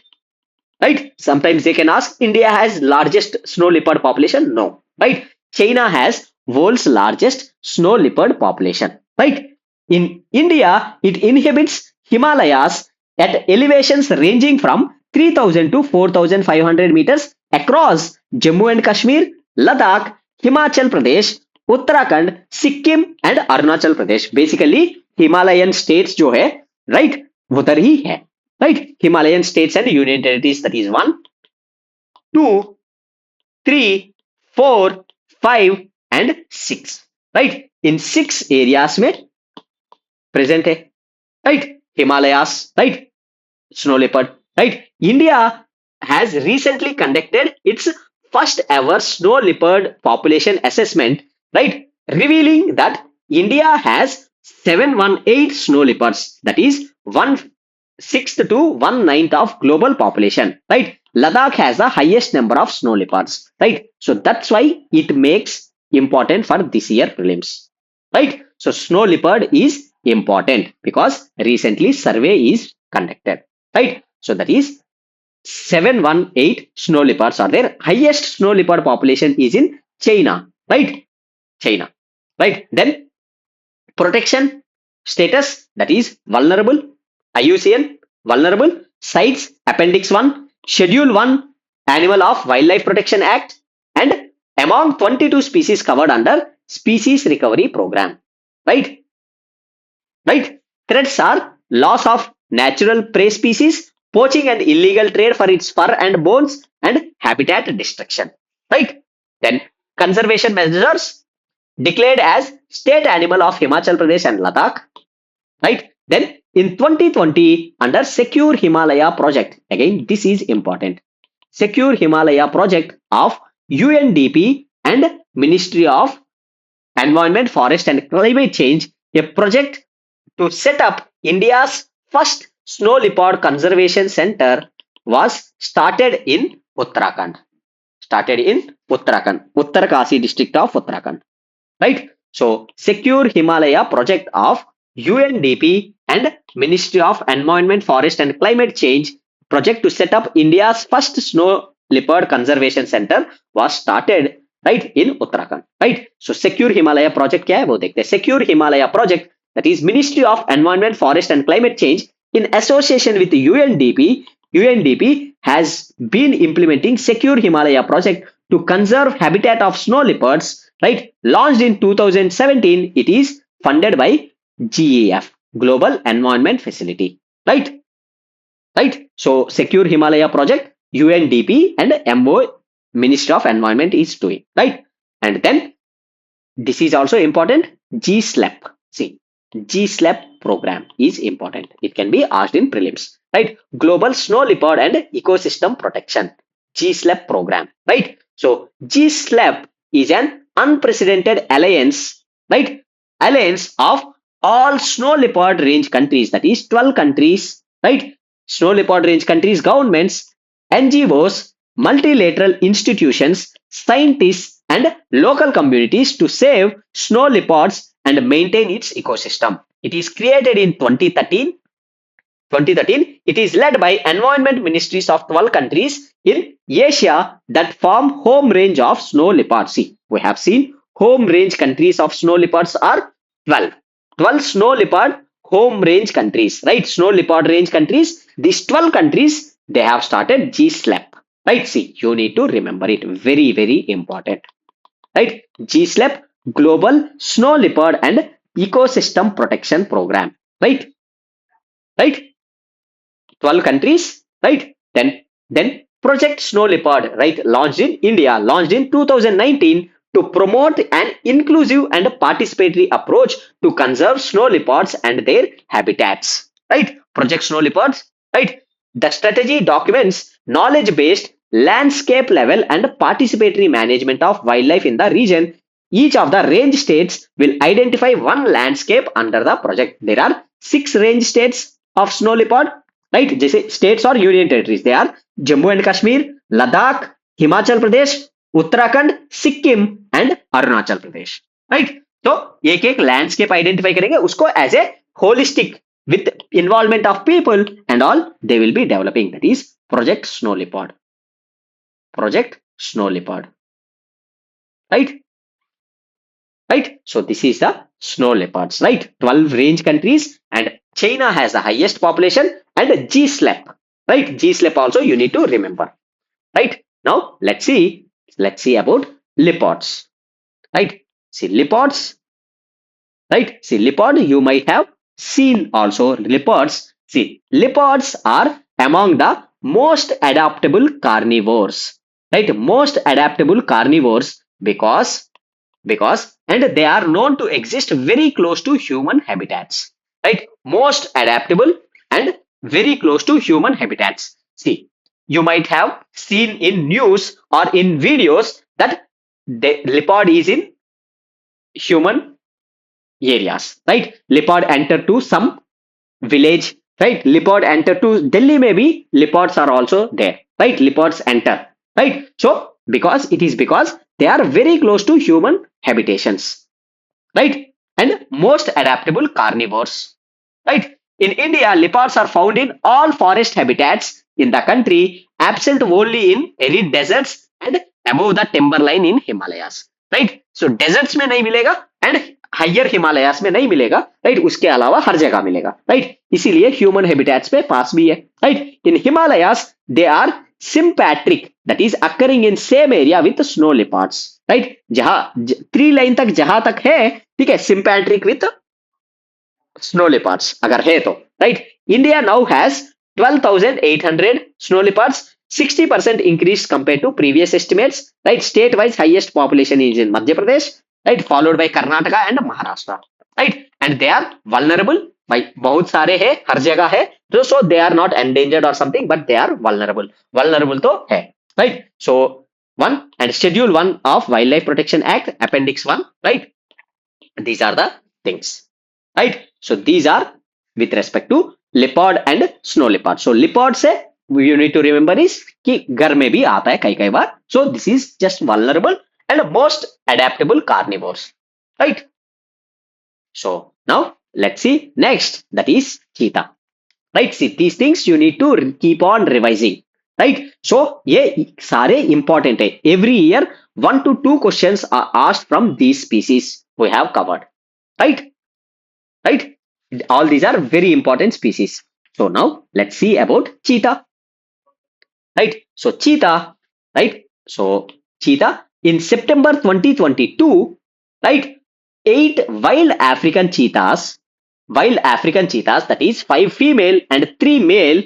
right? Sometimes they can ask, India has largest snow leopard population. No, right? China has world's largest snow leopard population, right? In India, it inhabits Himalayas at elevations ranging from 3000 to 4500 meters across Jammu and Kashmir, Ladakh, Himachal Pradesh, Uttarakhand, Sikkim and Arunachal Pradesh. Basically Himalayan states जो है, right, उधर ही है, right? Himalayan states and union territories, that is 1, 2, 3, 4, 5 and 6, right? In 6 areas में present है, right? Himalayas, right? Snow leopard, right? India has recently conducted its first ever snow leopard population assessment, right? Revealing that India has 718 snow leopards, that is 1/6 to 1/9 of global population, right? Ladakh has the highest number of snow leopards, right? So that's why it makes important for this year prelims, right? So snow leopard is important because recently survey is conducted, right? So that is 718 snow leopards are there. Highest snow leopard population is in China, right? China, right? Then protection status, that is vulnerable, IUCN vulnerable, sites appendix 1, schedule 1, animal of wildlife protection act, and among 22 species covered under species recovery program, right? Right? Threats are loss of natural prey species, poaching and illegal trade for its fur and bones, and habitat destruction. Right? Then conservation measures declared as state animal of Himachal Pradesh and Ladakh. Right? Then in 2020, under Secure Himalaya project, again this is important. Secure Himalaya project of UNDP and Ministry of Environment, Forest and Climate Change, a project to set up India's first snow leopard conservation center was started in Uttarakhand. Started in Uttarakhand, Uttarkasi district of Uttarakhand. Right? So, Secure Himalaya project of UNDP and Ministry of Environment, Forest and Climate Change project to set up India's first snow leopard conservation center was started, right, in Uttarakhand. Right? So, Secure Himalaya project क्या है वो देखते हैं. Secure Himalaya project, that is Ministry of Environment, Forest and Climate Change in association with UNDP has been implementing Secure Himalaya project to conserve habitat of snow leopards, right? Launched in 2017, it is funded by GEF, Global Environment Facility, right? Right? So Secure Himalaya project, UNDP and MO, Ministry of Environment is doing, right? And then this is also important, GSLEP. See, GSLEP program is important. It can be asked in prelims, right? Global Snow Leopard and Ecosystem Protection, GSLEP program, right? So GSLEP is an unprecedented alliance, right? Alliance of all snow leopard range countries, that is 12 countries, right? Snow leopard range countries, governments, NGOs, multilateral institutions, scientists, and local communities to save snow leopards and maintain its ecosystem. It is created in 2013. 2013. It is led by environment ministries of 12 countries in Asia that form home range of snow leopards. See, we have seen home range countries of snow leopards are 12. 12 snow leopard home range countries, right? Snow leopard range countries. These 12 countries, they have started GSLEP, right? See, you need to remember it. Very, very important, right? GSLEP, Global Snow Leopard and Ecosystem Protection Program, right? Right? 12 countries, right? Then Project Snow Leopard, right? Launched in India, launched in 2019 to promote an inclusive and participatory approach to conserve snow leopards and their habitats, right? Project Snow Leopards, right? The strategy documents knowledge-based, landscape-level and participatory management of wildlife in the region. Each of the range states will identify one landscape under the project. There are 6 range states of snow leopard, right? जैसे states और union territories, they are Jammu and Kashmir, Ladakh, Himachal Pradesh, Uttarakhand, Sikkim and Arunachal Pradesh, right? तो एक एक landscape identify करेंगे, उसको as a holistic with involvement of people and all, they will be developing. That is Project Snow Leopard. Project Snow Leopard, right? Right? So this is the snow leopards, right? 12 range countries and China has the highest population and GSLEP, right? GSLEP also you need to remember, right? Now let's see about leopards, right? See leopards, right? See leopard, you might have seen also leopards. See leopards are among the most adaptable carnivores, right? Most adaptable carnivores because and they are known to exist very close to human habitats, right? Most adaptable and very close to human habitats. See, you might have seen in news or in videos that the leopard is in human areas, right? Leopard enter to some village, right? Leopard enter to Delhi, maybe leopards are also there, right? Leopards enter, right? So because they are very close to human habitations, right? And most adaptable carnivores, right? In India, leopards are found in all forest habitats in the country, absent only in arid deserts and above the timberline in Himalayas, right? So deserts में नहीं मिलेगा and higher Himalayas में नहीं मिलेगा, right? उसके अलावा हर जगह मिलेगा, राइट? इसीलिए ह्यूमन हैबिटेट्स में पास भी है, right? In Himalayas they are sympatric, that is occurring in same area with snow leopards, right? जहां 3 लाइन तक जहां तक है, ठीक है, सिम्पैट्रिक विथ स्नो लेपर्ड्स अगर है तो, right? India now has 12,800 snow leopards, 60% increase compared to previous estimates, right? State wise highest population is in Madhya Pradesh, right? Followed by Karnataka and Maharashtra, right? And they are vulnerable, by बहुत सारे है, हर जगह है, so they are not endangered or something, but they are vulnerable तो है, right? So 1 and schedule 1 of Wildlife Protection Act appendix 1, right? These are the things, right? So these are with respect to leopard and snow leopard. So leopard से you need to remember is कि घर में भी आता है कई बार. So this is just vulnerable and most adaptable carnivores, right? So now let's see next, that is cheetah, right? See these things you need to keep on revising, right? So ये सारे important है. Every year 1 to 2 questions are asked from these species we have covered, right? Right? All these are very important species. So now let's see about cheetah, right? So cheetah, right? So cheetah in September 2022, right? 8 wild African cheetahs, that is 5 female and 3 male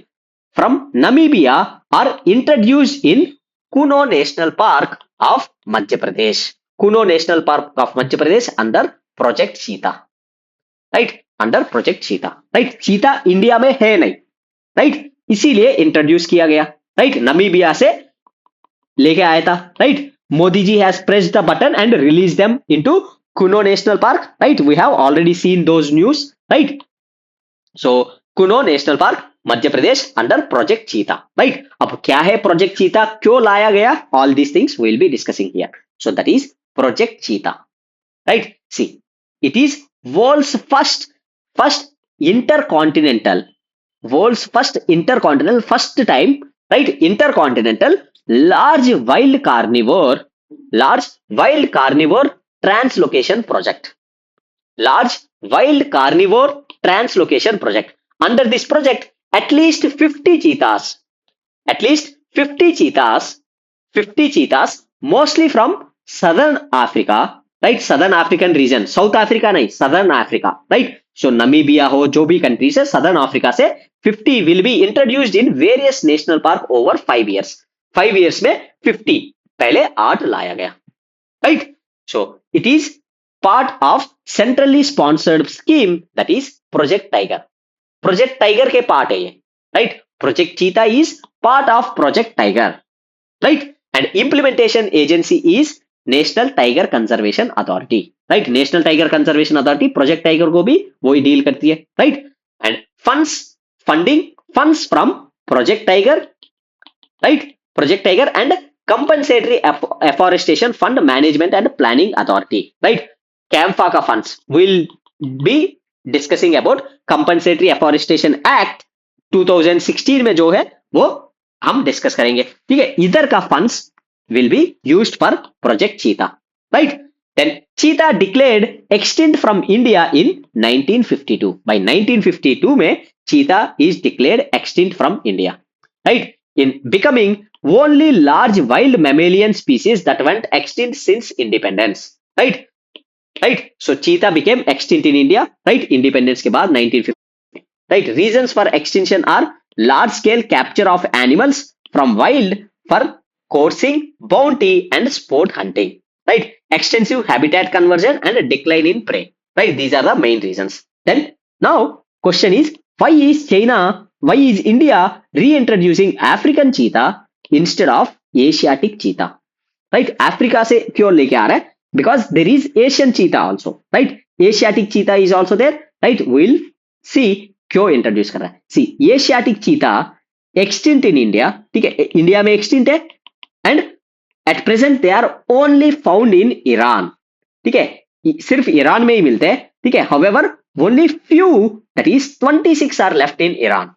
from Namibia are introduced in Kuno National Park of Madhya Pradesh. Kuno National Park of Madhya Pradesh under Project Cheetah, right? Under project cheetah, right? चीता India में है नहीं, right? इसीलिए introduce किया गया, right? Namibia से लेके आया था, right? Modi ji has pressed the button and release them into Kuno national park, right? We have already seen those news, right? So Kuno national park Madhya Pradesh under project cheetah, right? अब क्या है प्रोजेक्ट चीता, क्यों लाया गया, all these things will be discussing here. So that is project cheetah, right? See it is world's first first intercontinental, world's first intercontinental, first time, right? Intercontinental large wild carnivore translocation project. Large wild carnivore translocation project. Under this project, at least 50 cheetahs, at least 50 cheetahs, 50 cheetahs, mostly from southern Africa, right? Southern African region, South Africa नहीं, southern Africa, right? So Namibia हो, जो भी countries है, southern Africa से 50 will be introduced in various national park over 5 years. 5 years में 50, पहले 8 लाया गया, right? So it is part of centrally sponsored scheme, that is Project Tiger. Project Tiger के part है ये, right? Project Cheetah is part of Project Tiger, right? And implementation agency is National Tiger Conservation Authority, right? National Tiger Conservation Authority Project Tiger को भी वही deal करती है, right? And funds from Project Tiger, right? Project Tiger and compensatory afforestation fund management and planning authority, right? CAMFA का funds will be discussing about compensatory afforestation act 2016 में जो है वो हम डिस्कस करेंगे, ठीक है? इधर का funds will be used for Project Cheetah, right? Then Cheetah declared extinct from India in 1952. By 1952 में Cheetah is declared extinct from India, right? In becoming only large wild mammalian species that went extinct since independence, right? Right? So Cheetah became extinct in India, right? Independence के बाद 1950, right? Reasons for extinction are large scale capture of animals from wild for coursing, bounty and sport hunting, right? Extensive habitat conversion and a decline in prey, right? These are the main reasons. Then now question is, why is India reintroducing African cheetah instead of Asiatic cheetah, right? Africa से क्यों लेके आ रहा है? Because there is Asian cheetah also, right? Asiatic cheetah is also there, right? We'll see क्यों introduce कर रहा है. See, Asiatic cheetah extinct in India, ठीक है? इंडिया में extinct है and at present they are only found in Iran, ठीक है? सिर्फ ईरान में ही मिलते हैं, ठीक है? However, only few, that is 26 are left in Iran,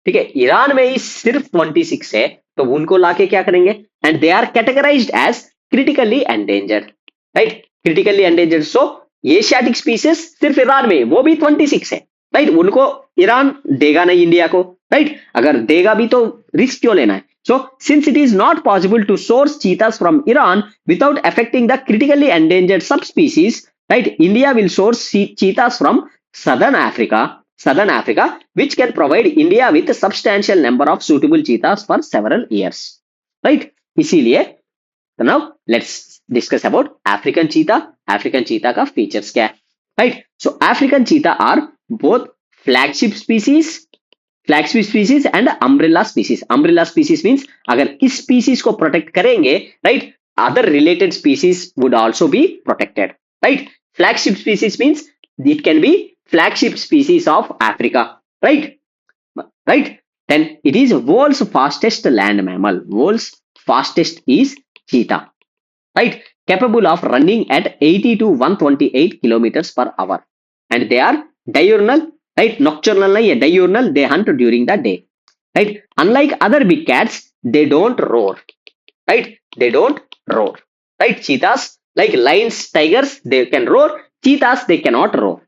ठीक है? ईरान में ही सिर्फ 26 है, तो उनको लाके क्या करेंगे? And they are categorized as critically endangered, right? Critically endangered. So Asiatic species सिर्फ ईरान में, वो भी 26 है, right? उनको ईरान देगा नहीं इंडिया को, right? अगर देगा भी तो रिस्क क्यों लेना है? So since it is not possible to source cheetahs from Iran without affecting the critically endangered subspecies, right? India will source cheetahs from southern Africa, which can provide India with a substantial number of suitable cheetahs for several years, right? इसीलिए तो now let's discuss about African cheetah. African cheetah का features क्या है, right? So African cheetah are both flagship species and umbrella species. Umbrella species means अगर इस species को protect करेंगे, right, other related species would also be protected, right? Flagship species means it can be flagship species of Africa, right? Then it is world's fastest land mammal. World's fastest is cheetah, right? Capable of running at 80 to 128 kilometers per hour, and they are diurnal, right? Nocturnal nahi hai, diurnal. They hunt during the day, right? Unlike other big cats, they don't roar, right? They don't roar, right? Cheetahs, like lions, tigers, they can roar. Cheetahs, they cannot roar,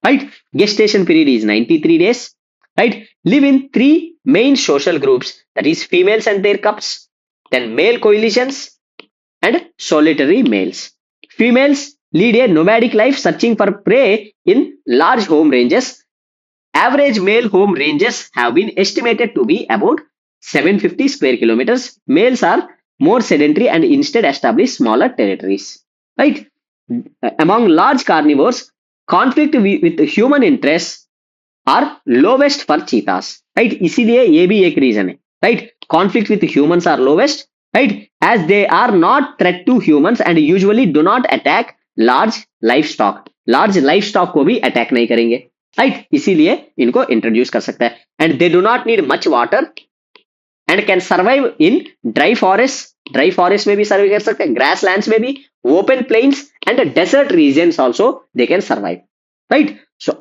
right? Gestation period is 93 days, right? Live in 3 main social groups, that is females and their cubs, then male coalitions and solitary males. Females lead a nomadic life searching for prey in large home ranges. Average male home ranges have been estimated to be about 750 square kilometers. Males are more sedentary and instead establish smaller territories, right? Among large carnivores, conflict with human interests are lowest for cheetahs, right? इसीलिए ये भी एक reason है, right? Conflict with humans are lowest, right? As they are not threat to humans and usually do not attack large livestock. Large livestock को भी attack नहीं करेंगे, right? इसीलिए इनको introduce कर सकता है. And they do not need much water and can survive in dry forests. Dry forest में भी survive कर सकते हैं, grasslands में भी, open plains and desert regions also they can survive, right? So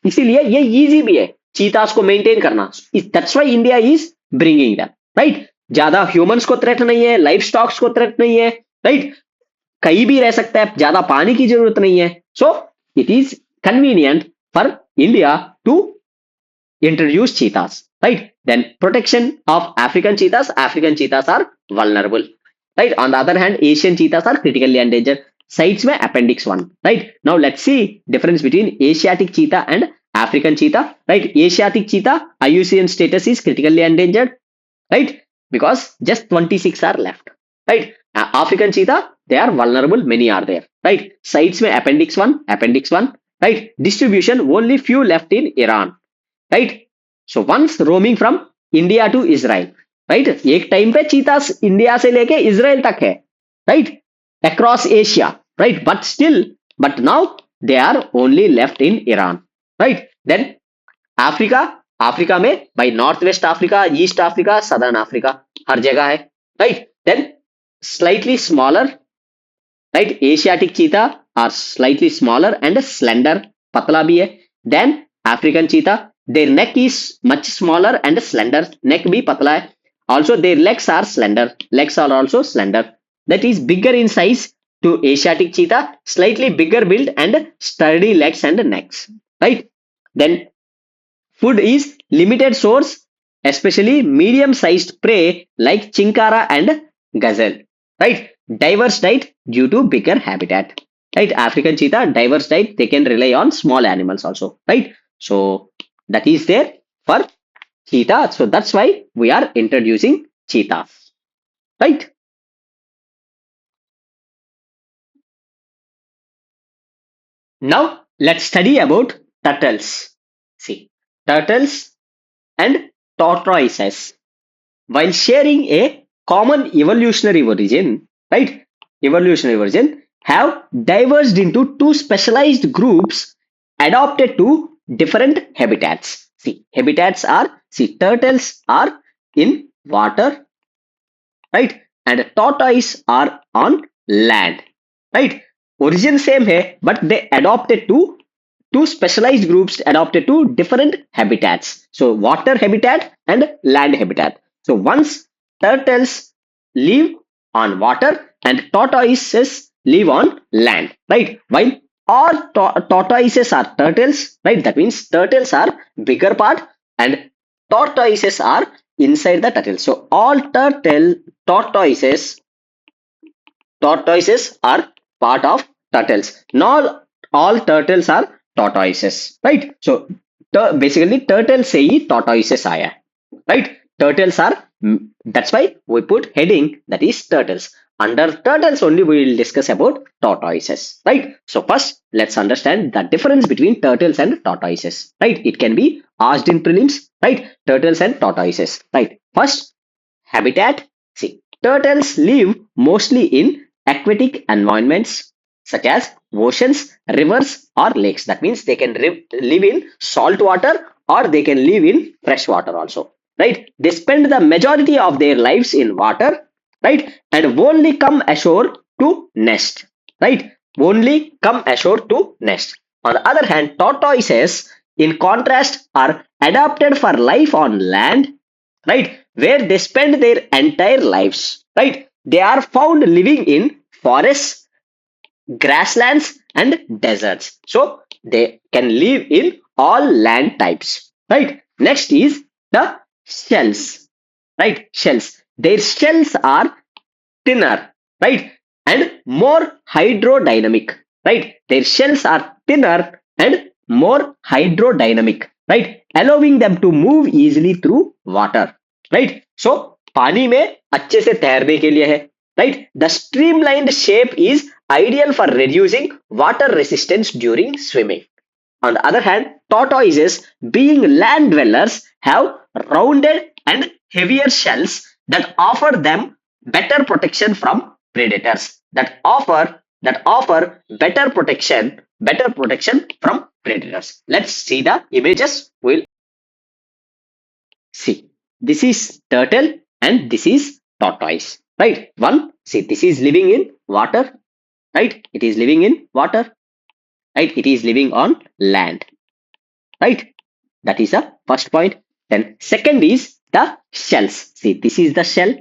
इसीलिए ये इजी भी है चीतास को मेंटेन करना. That's why India is bringing them, right. ज्यादा ह्यूमंस को थ्रेट नहीं है, लाइफ स्टॉक्स को थ्रेट नहीं है, राइट. कहीं भी रह सकता है, ज्यादा पानी की जरूरत नहीं है. So it is convenient for India to introduce cheetahs, right? Then protection of African cheetahs. African cheetahs are vulnerable, right? On the other hand, Asian cheetahs are critically endangered. Sites में appendix 1, right? Now let's see difference between Asiatic cheetah and African cheetah, right? Asiatic cheetah IUCN status is critically endangered, right? Because just 26 are left, right? African cheetah, they are vulnerable, many are there, right? Sites में appendix 1, right? Distribution, only few left in Iran, right. So once roaming from India to Israel, right. एक time पे cheetahs India से लेके Israel तक है, right, across Asia, right. But still, but now they are only left in Iran, right. Then Africa, Africa में भाई north west Africa, east Africa, southern Africa, हर जगह है, right. Then slightly smaller, right. Asiatic cheetah are slightly smaller and slender, पतला भी है. Then African cheetah, their neck is much smaller and slender, neck bhi patla hai. Also their legs are slender, legs are also slender, that is bigger in size to Asiatic cheetah, slightly bigger build and sturdy legs and necks, right. Then food is limited source, especially medium sized prey like chinkara and gazelle, right. Diverse diet due to bigger habitat, right. African cheetah diverse diet, they can rely on small animals also, right. So that is there for cheetah. So that's why we are introducing cheetahs, right. Now let's study about turtles. See, turtles and tortoises, while sharing a common evolutionary origin, right, evolutionary origin, have diverged into two specialized groups adapted to different habitats. See, habitats are, see, turtles are in water, right, and tortoise are on land, right. Origin same hai, but they adopted to two specialized groups, adopted to different habitats. So water habitat and land habitat. So once turtles live on water and tortoises live on land, right. While all tortoises are turtles, right, that means turtles are bigger part and tortoises are inside the turtle. So all tortoises are part of turtles. Not all turtles are tortoises, right. So basically turtle से ही tortoises आया है, right. Turtles are, that's why we put heading that is turtles. Under turtles only we will discuss about tortoises, right. So first let's understand the difference between turtles and tortoises, right. It can be asked in prelims, right. Turtles and tortoises, right. First, habitat. See, turtles live mostly in aquatic environments such as oceans, rivers or lakes. That means they can live in salt water or they can live in fresh water also, right. They spend the majority of their lives in water, right, and only come ashore to nest, right. Only come ashore to nest. On the other hand, tortoises in contrast are adapted for life on land, right, where they spend their entire lives, right. They are found living in forests, grasslands and deserts. So they can live in all land types, right. Next is the shells, right. Shells, their shells are thinner, right, and more hydrodynamic, right. Their shells are thinner and more hydrodynamic, right, allowing them to move easily through water, right. So पानी में अच्छे से तैरने के लिए है, right. The streamlined shape is ideal for reducing water resistance during swimming. On the other hand, tortoises, being land dwellers, have rounded and heavier shells that offer them better protection from predators, that offer better protection from predators. Let's see the images. We'll see, this is turtle and this is tortoise, right. One, see, this is living in water, right. It is living in water, right. It is living on land, right? That is the first point. Then second is the shells. See, this is the shell,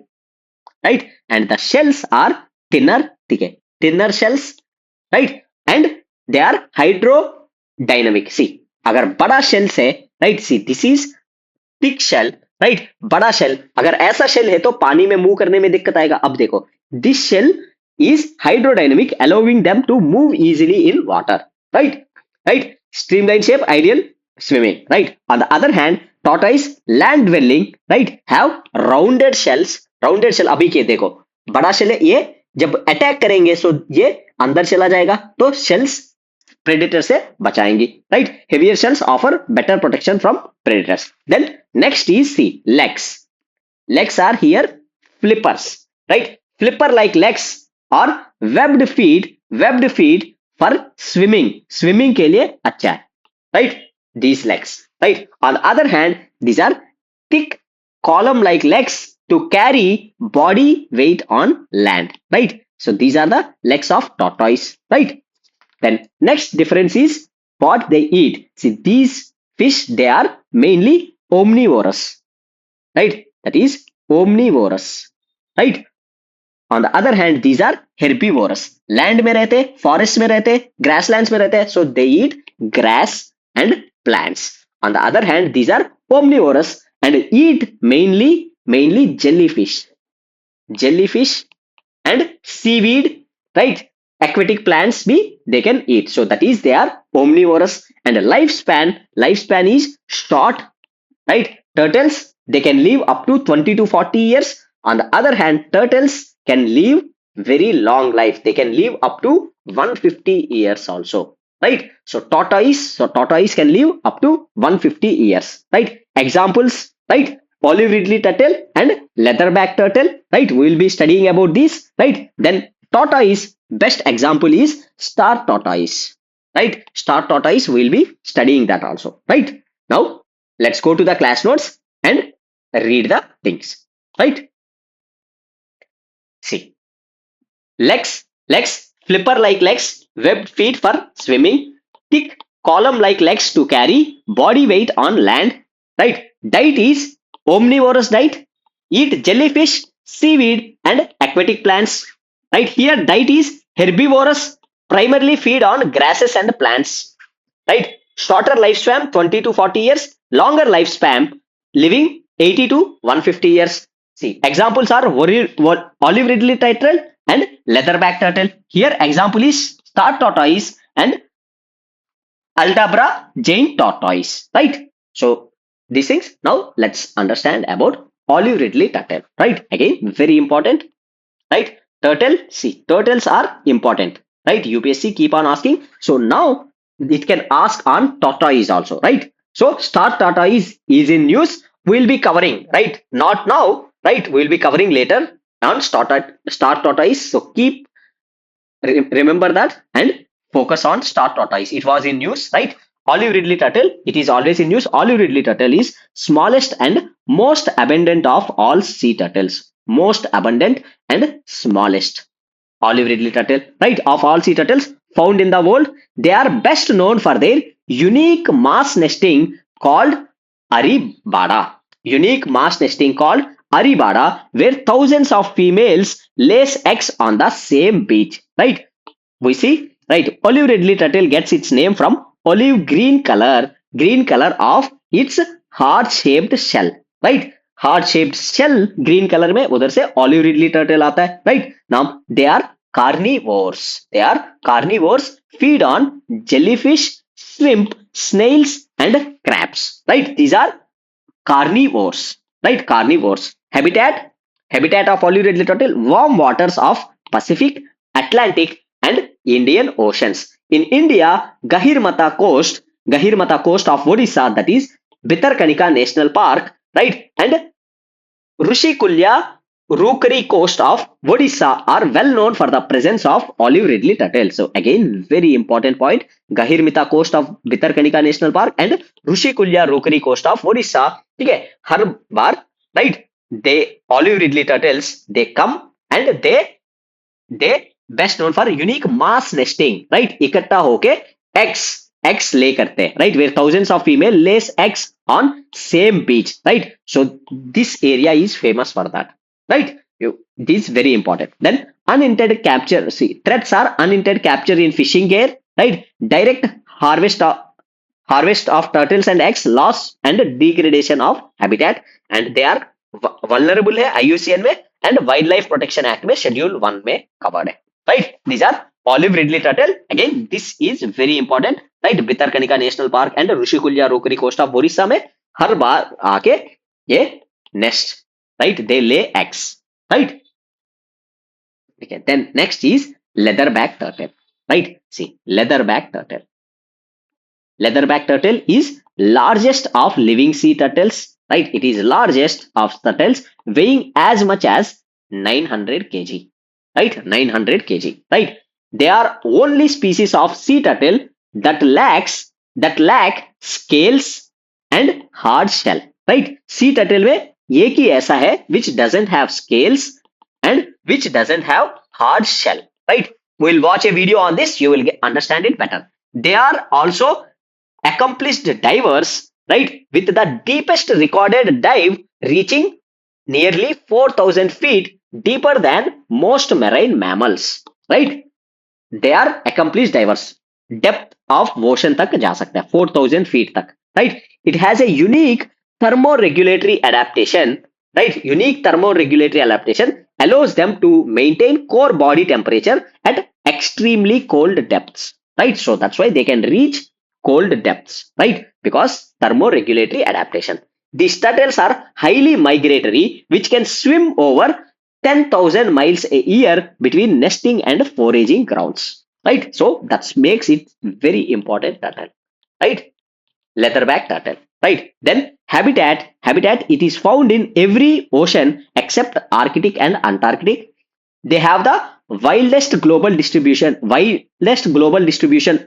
right? And the shells are thinner, okay, thinner shells, right? And they are hydrodynamic. See, अगर बड़ा shell है, right? See, this is thick shell, right? बड़ा shell, अगर ऐसा shell है तो पानी में मूव करने में दिक्कत आएगा. अब देखो, this shell is hydrodynamic, allowing them to move easily in water, right? Right? Streamline shape, ideal swimming, right? On the other hand, tortoise, land dwelling, right, have rounded shells. Rounded shell, अभी के देखो, बड़ा shell है, ये जब attack करेंगे सो ये अंदर चला जाएगा, तो शेल्स predator से बचाएंगी, right? Heavier shells offer better protection from predators. Then next is see, legs. Legs are here flippers, right? Flipper like legs or webbed feet for swimming. Swimming के लिए अच्छा है, right? These legs, right? On the other hand, these are thick column like legs to carry body weight on land, right? So these are the legs of tortoise, right? Then next difference is what they eat. See, these fish, they are mainly omnivorous, right? That is omnivorous, right? On the other hand, these are herbivorous. Land में रहते, forest में रहते, grasslands में रहते, so they eat grass and plants. On the other hand, these are omnivorous and eat mainly jellyfish and seaweed, right? Aquatic plants be they can eat, so that is they are omnivorous. And lifespan is short, right? Turtles, they can live up to 20 to 40 years. On the other hand, turtles can live very long life, they can live up to 150 years also, right? So tortoise can live up to 150 years, right? Examples, right? Olive ridley turtle and leatherback turtle, right? We will be studying about this, right? Then tortoise, best example is star tortoise, right? Star tortoise, we'll be studying that also, right? Now let's go to the class notes and read the things, right? See, legs, flipper like legs, webbed feet for swimming, thick column like legs to carry body weight on land, right? Diet is omnivorous diet, eat jellyfish, seaweed and aquatic plants, right? Here diet is herbivorous, primarily feed on grasses and plants, right? Shorter lifespan 20 to 40 years, longer lifespan living 80 to 150 years. See, examples are olive ridley turtle and leatherback turtle. Here example is star tortoise and aldabra giant tortoise, right? So these things, now let's understand about olive ridley turtle, right? Again, very important, right? Turtle, see, turtles are important, right? UPSC keep on asking, so now it can ask on tortoise also, right? So star tortoise is in news, we'll be covering, right? Not now, right? We'll be covering later on star tortoise, so keep remember that and focus on star tortoise. It was in news, right? Olive ridley turtle, it is always in news. Olive ridley turtle is smallest and most abundant of all sea turtles. Most abundant and smallest. Olive ridley turtle, right? Of all sea turtles found in the world, they are best known for their unique mass nesting called aribada. Unique mass nesting called aribada, where thousands of females lays eggs on the same beach, right? We see, right? Olive ridley turtle gets its name from olive green color of its heart shaped shell, right? Heart shaped shell green color में उधर से olive ridley turtle आता है, right? Now they are carnivores. They are carnivores, feed on jellyfish, shrimp, snails and crabs, right? These are carnivores, right? Carnivores. Habitat of olive ridley turtle, warm waters of Pacific, Atlantic and Indian Oceans. In India, Gahirmata coast of Odisha, that is Bhitarkanika National Park, right? And Rushikulya Rookery coast of Odisha are well known for the presence of olive ridley turtle. So again, very important point. Gahirmita coast of Bhitarkanika National Park and Rushikulya Rookery coast of Odisha. Okay, her bar, right? They olive ridley turtles, they come and they best known for unique mass nesting, right? इकट्ठा होके eggs eggs lay करते हैं, right? Where thousands of female lays eggs on same beach, right? So this area is famous for that, right? This is very important. Then unintended capture. See, threats are unintended capture in fishing gear, right? Direct harvest of turtles and eggs, loss and degradation of habitat, and they are vulnerable है IUCN में and Wildlife Protection Act में Schedule 1 में covered है, right? These are olive ridley turtle. Again, this is very important, right? Bhitarkanika national park and Rushikulya rookery coast of Odisha में हर बार आके ये nest, right? They lay eggs, right? Okay. Then next is leatherback turtle, right? See, leatherback turtle. Leatherback turtle is largest of living sea turtles, right? It is largest of turtles weighing as much as 900 kg, right? 900 kg, right? They are only species of sea turtle that lack scales and hard shell, right? Sea turtle में एक ही ऐसा है which doesn't have scales and which doesn't have hard shell, right? We'll watch a video on this. You will understand it better. They are also accomplished divers, right? With the deepest recorded dive reaching nearly 4,000 feet deeper than most marine mammals, right? They are accomplished divers. Depth of ocean तक जा सकते हैं 4,000 feet तक, right? It has a unique thermoregulatory adaptation, right? Unique thermoregulatory adaptation allows them to maintain core body temperature at extremely cold depths, right? So that's why they can reach cold depths, right? Because thermoregulatory adaptation. These turtles are highly migratory, which can swim over 10,000 miles a year between nesting and foraging grounds, right? So that makes it very important turtle, right? Leatherback turtle, right? Then habitat, it is found in every ocean except Arctic and Antarctic. They have the wildest global distribution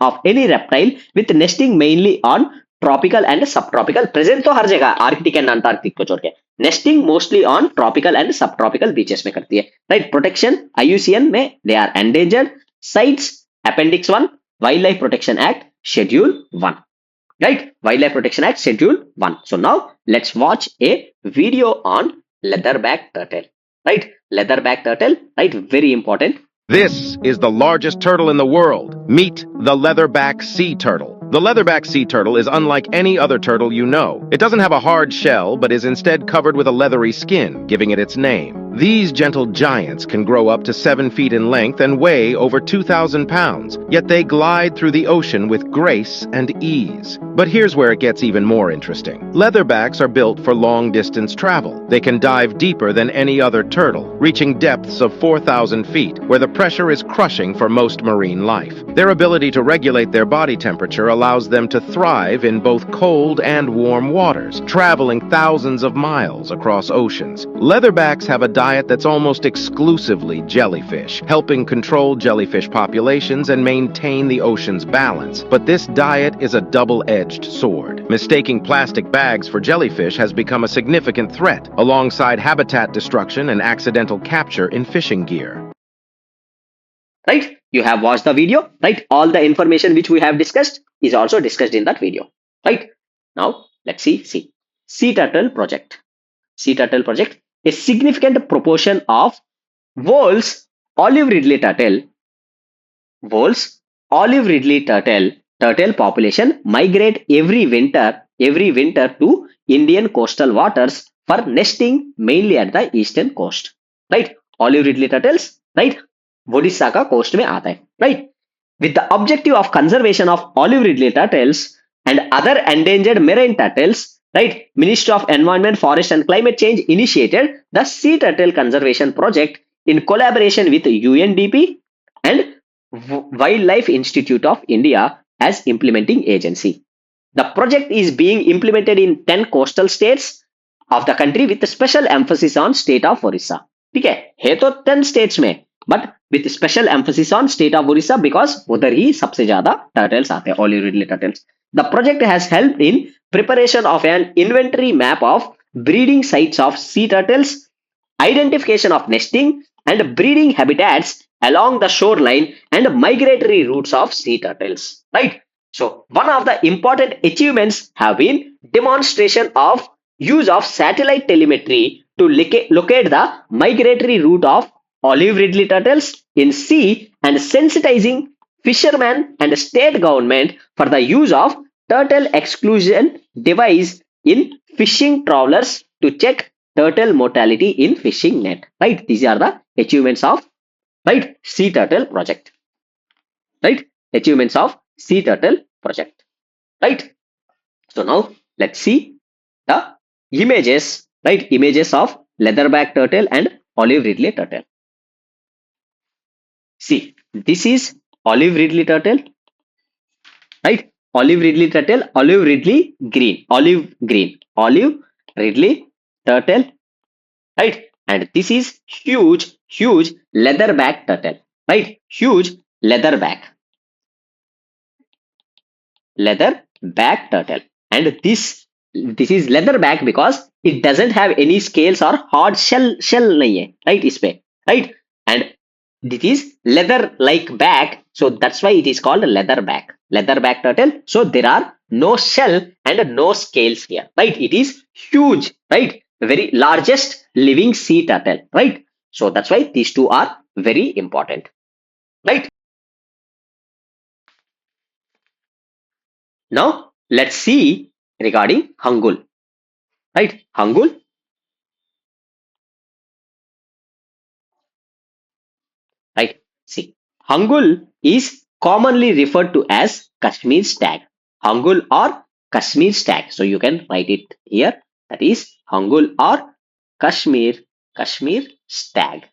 of any reptile, with nesting mainly on tropical and subtropical. Present तो हर जगह Arctic and Antarctic को छोड़ के, nesting mostly on tropical and subtropical beaches में करती है, right? Protection IUCN में they are endangered. Sites Appendix 1 Wildlife Protection Act Schedule 1, right? Wildlife Protection Act Schedule 1. So now let's watch a video on leatherback turtle, right? Leatherback turtle, right? Very important. This is the largest turtle in the world. Meet the leatherback sea turtle. The leatherback sea turtle is unlike any other turtle you know. It doesn't have a hard shell, but is instead covered with a leathery skin, giving it its name. These gentle giants can grow up to 7 feet in length and weigh over 2,000 pounds, yet they glide through the ocean with grace and ease. But here's where it gets even more interesting. Leatherbacks are built for long-distance travel. They can dive deeper than any other turtle, reaching depths of 4,000 feet, where the pressure is crushing for most marine life. Their ability to regulate their body temperature allows them to thrive in both cold and warm waters, traveling thousands of miles across oceans. Leatherbacks have a diet that's almost exclusively jellyfish, helping control jellyfish populations and maintain the ocean's balance. But this diet is a double-edged sword. Mistaking plastic bags for jellyfish has become a significant threat, alongside habitat destruction and accidental capture in fishing gear. Right? You have watched the video, right? All the information which we have discussed is also discussed in that video, right? Now, let's see. Sea Turtle Project. Sea Turtle Project. A significant proportion of Voles olive ridley turtle population migrate every winter to Indian coastal waters for nesting, mainly at the eastern coast, right? Olive ridley turtles, right? Odisha का coast में आता है, right? With the objective of conservation of olive ridley turtles and other endangered marine turtles, right? Ministry of Environment, Forest and Climate Change initiated the Sea Turtle Conservation Project in collaboration with UNDP and Wildlife Institute of India as implementing agency. The project is being implemented in 10 coastal states of the country with special emphasis on state of Orissa. ठीक है तो 10 states में, but with special emphasis on state of Orissa because उधर ही सबसे ज्यादा turtles आते हैं, olive ridley turtles. The project has helped in preparation of an inventory map of breeding sites of sea turtles, identification of nesting and breeding habitats along the shoreline and migratory routes of sea turtles, right? So one of the important achievements have been demonstration of use of satellite telemetry to locate the migratory route of olive ridley turtles in sea and sensitizing fishermen and state government for the use of turtle exclusion device in fishing trawlers to check turtle mortality in fishing net. Right? These are the achievements of sea turtle project. Right? Achievements of sea turtle project. Right? So now let's see the images, right? Images of leatherback turtle and olive ridley turtle. See, this is olive ridley turtle, right? Olive ridley turtle, olive ridley turtle, right? And this is huge leatherback turtle, right? Huge leatherback, leatherback turtle. And this is leatherback because it doesn't have any scales or hard shell nahi hai, right? Ispe, right? And it is leather like back, so that's why it is called leatherback turtle. So there are no shell and no scales here, right? It is huge, right? Very largest living sea turtle, right? So that's why these two are very important, right? Now let's see regarding hangul, right? Hangul, right? See, hangul is commonly referred to as Kashmir stag. Hangul or Kashmir stag. So you can write it here. That is hangul or Kashmir, Kashmir stag,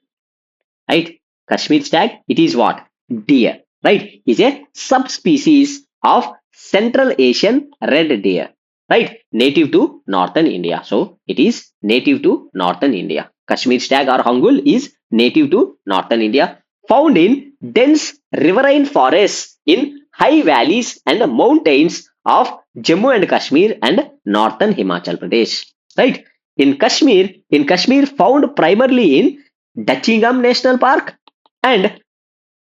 right? Kashmir stag, it is what? Deer, right? Is a subspecies of Central Asian red deer, right? Native to northern India. So it is native to northern India. Kashmir stag or hangul is native to northern India, found in dense riverine forests in high valleys and mountains of Jammu and Kashmir and northern Himachal Pradesh, right? In Kashmir, found primarily in Dachingam National Park and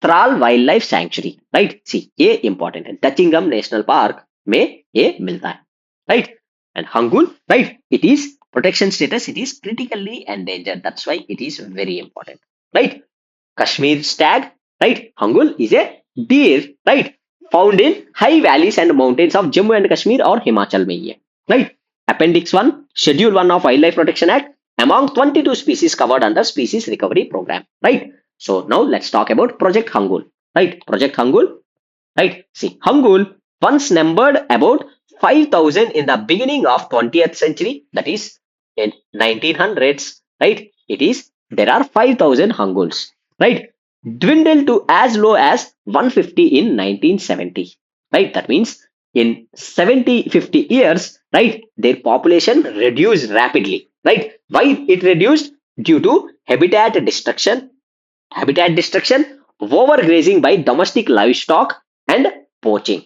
Tral Wildlife Sanctuary, right? See, ये important है. Dachingam National Park में ये मिलता है, right? And Hangul, right? It is protection status. It is critically endangered. That's why it is very important, right? Kashmir stag, right? Hangul is a deer, right? Found in high valleys and mountains of Jammu and Kashmir or Himachal में ही है, right? Appendix 1, Schedule 1 of Wildlife Protection Act, among 22 species covered under Species Recovery Program, right? So now let's talk about Project Hangul, right? Project Hangul, right? See, Hangul once numbered about 5,000 in the beginning of 20th century, that is in 1900s, right? It is, there are 5,000 Hanguls, right? Dwindled to as low as 150 in 1970, right? That means in 50 years, right, their population reduced rapidly, right? Why it reduced? Due to habitat destruction, overgrazing by domestic livestock and poaching,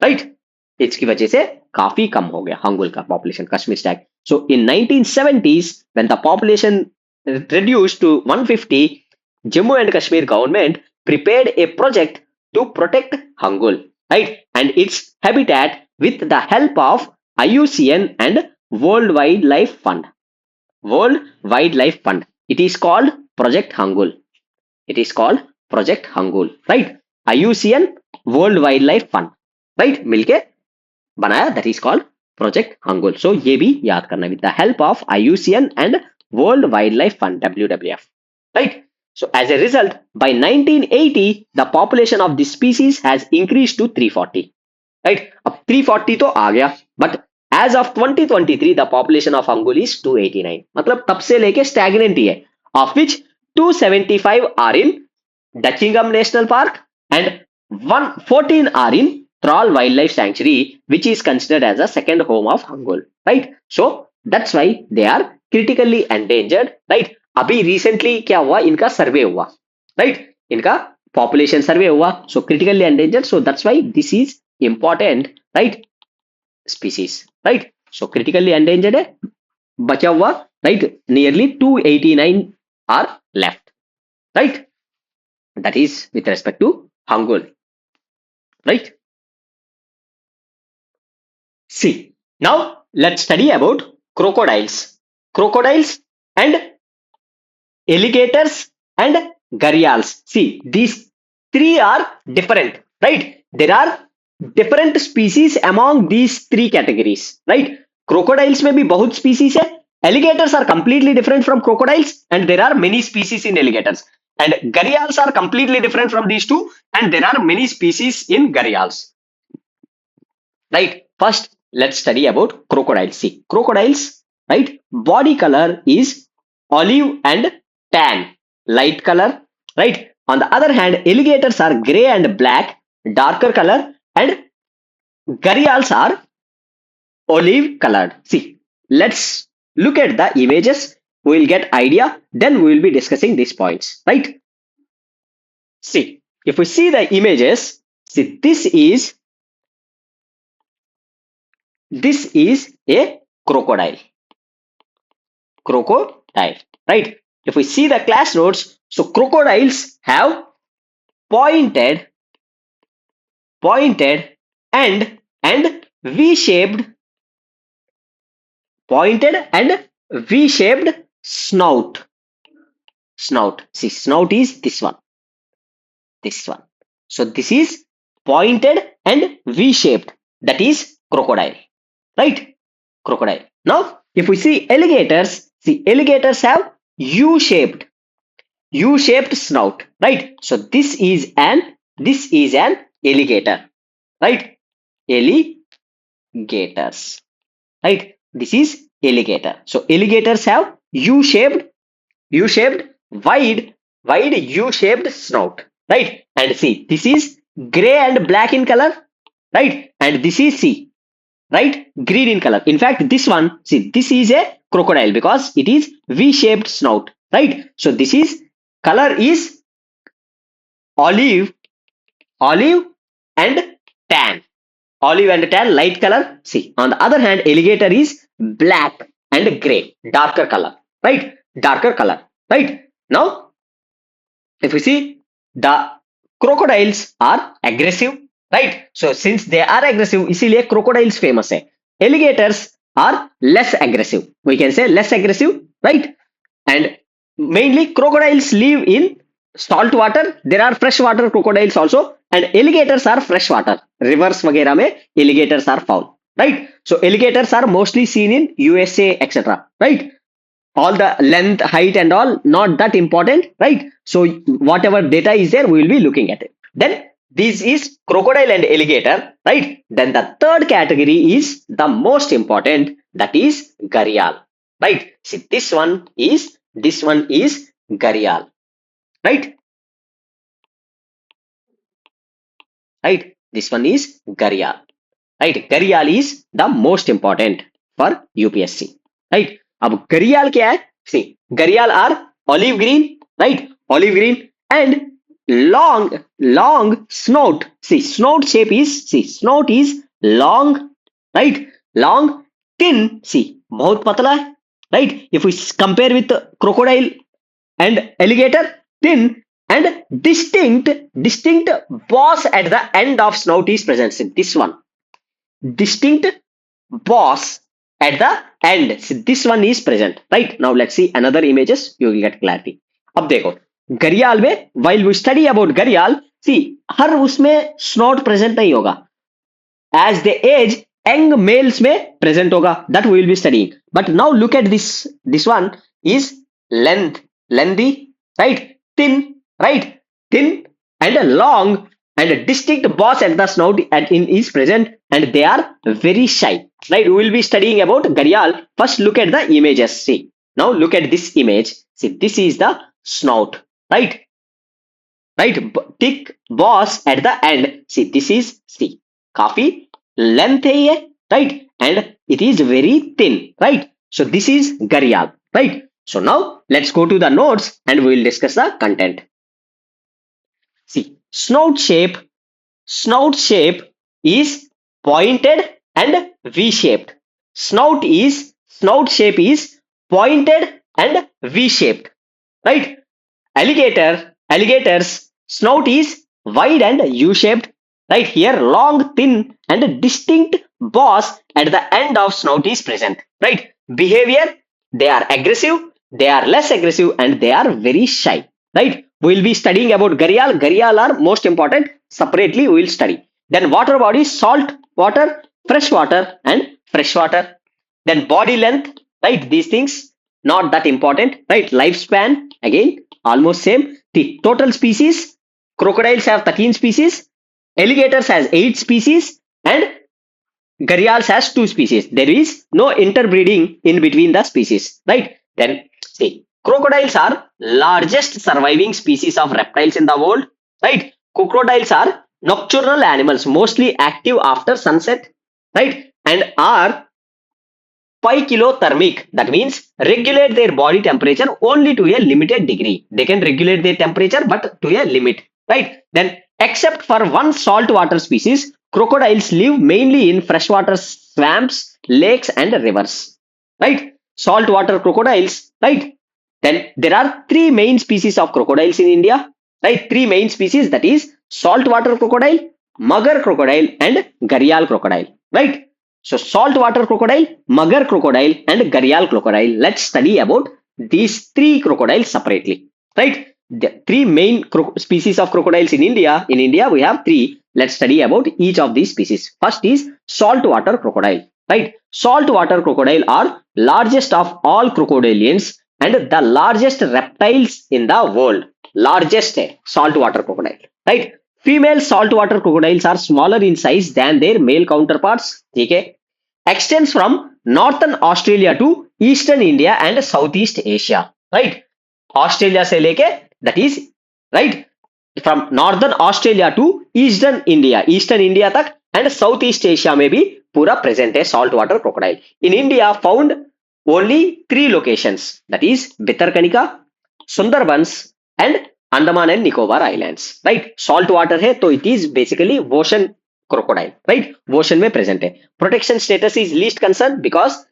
right? इसकी वजह से काफी कम हो गया हंगुल का population, Kashmir Stag. So in 1970s, when the population reduced to 150, Jammu and Kashmir government prepared a project to protect hangul, right, and its habitat with the help of IUCN and World Wildlife Fund. World Wildlife Fund. It is called Project Hangul. It is called Project Hangul, right? IUCN World Wildlife Fund, right? मिलके बनाया, that is called Project Hangul. So ये भी याद करना, with the help of IUCN and World Wildlife Fund, WWF, right? So as a result, by 1980, the population of this species has increased to 340, right? अब 340 तो आ गया, but as of 2023, the population of hangul is 289. मतलब तब से लेके stagnant ही है, of which 275 are in Dachingam National Park and 114 are in Thrall Wildlife Sanctuary, which is considered as a second home of hangul, right? So that's why they are critically endangered, right? अभी recently क्या हुआ, इनका सर्वे हुआ, right? इनका population सर्वे हुआ, so critically endangered, so that's why this is important, right? Species, right? So critically endangered है, बचा हुआ, right? Nearly 289 are left, right? That is with respect to hangul, right? See, now let's study about crocodiles. Crocodiles and alligators and gharials. See, these three are different, right? There are different species among these three categories, right? Crocodiles में भी बहुत species है. Alligators are completely different from crocodiles, and there are many species in alligators. And gharials are completely different from these two, and there are many species in gharials. Right? First, let's study about crocodiles. See, crocodiles, right? Body color is olive and tan, light color, right? On the other hand, alligators are gray and black, darker color, and gharials are olive colored. See, let's look at the images. We will get idea. Then we will be discussing these points, right? See, if we see the images, see this is a crocodile. Crocodile, right? If we see the class notes, so crocodiles have pointed and V-shaped snout. See, snout is this one. So this is pointed and V-shaped. That is crocodile, right? Crocodile. Now, if we see alligators, see alligators have U-shaped snout, right? So this is an alligator, right? Alligators, right? This is alligator. So alligators have U-shaped wide U-shaped snout, right? And see, this is gray and black in color, right? And this is right, green in color. In fact, this one, see, this is a crocodile because it is V-shaped snout, right? So this is color is olive and tan. Olive and tan, light color. See, on the other hand, alligator is black and gray, darker color, right? Darker color, right? Now, if we see, the crocodiles are aggressive, right? So since they are aggressive, इसीलिए crocodiles famous है. Alligators are less aggressive. We can say less aggressive, right? And mainly crocodiles live in salt water. There are freshwater crocodiles also, and alligators are freshwater. Rivers वगैरह में alligators are found, right? So alligators are mostly seen in USA, etc. Right? All the length, height, and all not that important, right? So whatever data is there, we will be looking at it. Then this is crocodile and alligator, right? Then the third category is the most important, that is gharial, right? See, this one is gharial, right? Right? This one is gharial, right? Gharial is the most important for UPSC, right? अब घड़ियाल क्या है? See, घड़ियाल are olive green, right? Olive green and long snout. See, snout is long, right? Long, thin. See, बहुत पतला है, right? If we compare with crocodile and alligator, thin and distinct boss at the end of snout is present. See, this one, distinct boss at the end. See, this one is present, right? Now let's see another images, you will get clarity. अब देखो घड़ियाल में, while we study about घड़ियाल, see, हर उसमें snout present नहीं होगा. As they age, young males में present होगा. That we will be studying. But now look at this one is lengthy, right? Thin, right? Thin and long and a distinct boss at the snout and in is present, and they are very shy, right? We will be studying about gharial. First look at the images. See, now look at this image. See, this is the snout, right? Thick boss at the end. See, this is, see, काफी length है ये, right? And it is very thin, right? So this is gharial, right? So now let's go to the notes and we will discuss the content. See, snout shape is pointed and V-shaped. Snout shape is pointed and V-shaped, right? Alligator's snout is wide and U-shaped, right? Here long, thin and distinct boss at the end of snout is present, right? Behavior, they are aggressive, they are less aggressive, and they are very shy, right? We'll be studying about Gharial. Gharial are most important. Separately, we will study. Then water bodies, salt water, fresh water, and fresh water. Then body length, right? These things not that important, right? Lifespan, again, almost same. The total species, crocodiles have 13 species, alligators has 8 species, and gharials has 2 species. There is no interbreeding in between the species, right? Then see, crocodiles are largest surviving species of reptiles in the world, right? Crocodiles are nocturnal animals, mostly active after sunset, right? And are pykilothermic. That means regulate their body temperature only to a limited degree. They can regulate their temperature, but to a limit, right? Then, except for one saltwater species, crocodiles live mainly in freshwater swamps, lakes, and rivers, right? Saltwater crocodiles, right? Then there are three main species of crocodiles in India, right? Three main species, that is saltwater crocodile, mugger crocodile, and gharial crocodile, right? So saltwater crocodile, mugger crocodile, and gharial crocodile. Let's study about these three crocodiles separately, right? The three main species of crocodiles in India. In India, we have three. Let's study about each of these species. First is saltwater crocodile, right? Saltwater crocodile are largest of all crocodilians and the largest reptiles in the world. Largest saltwater crocodile, right? Female saltwater crocodiles are smaller in size than their male counterparts. Okay? Extends from northern Australia to eastern India and Southeast Asia. Right? Australia से लेके, that is, right, from northern Australia to eastern India तक and Southeast Asia में भी पूरा present है saltwater crocodile. In India, found only three locations, that is Bhitarkanika, Sundarbans, and Andaman and Nicobar Islands. Right? Salt water है, तो it is basically ocean crocodile. Right? Ocean में present है. Protection status is least concern because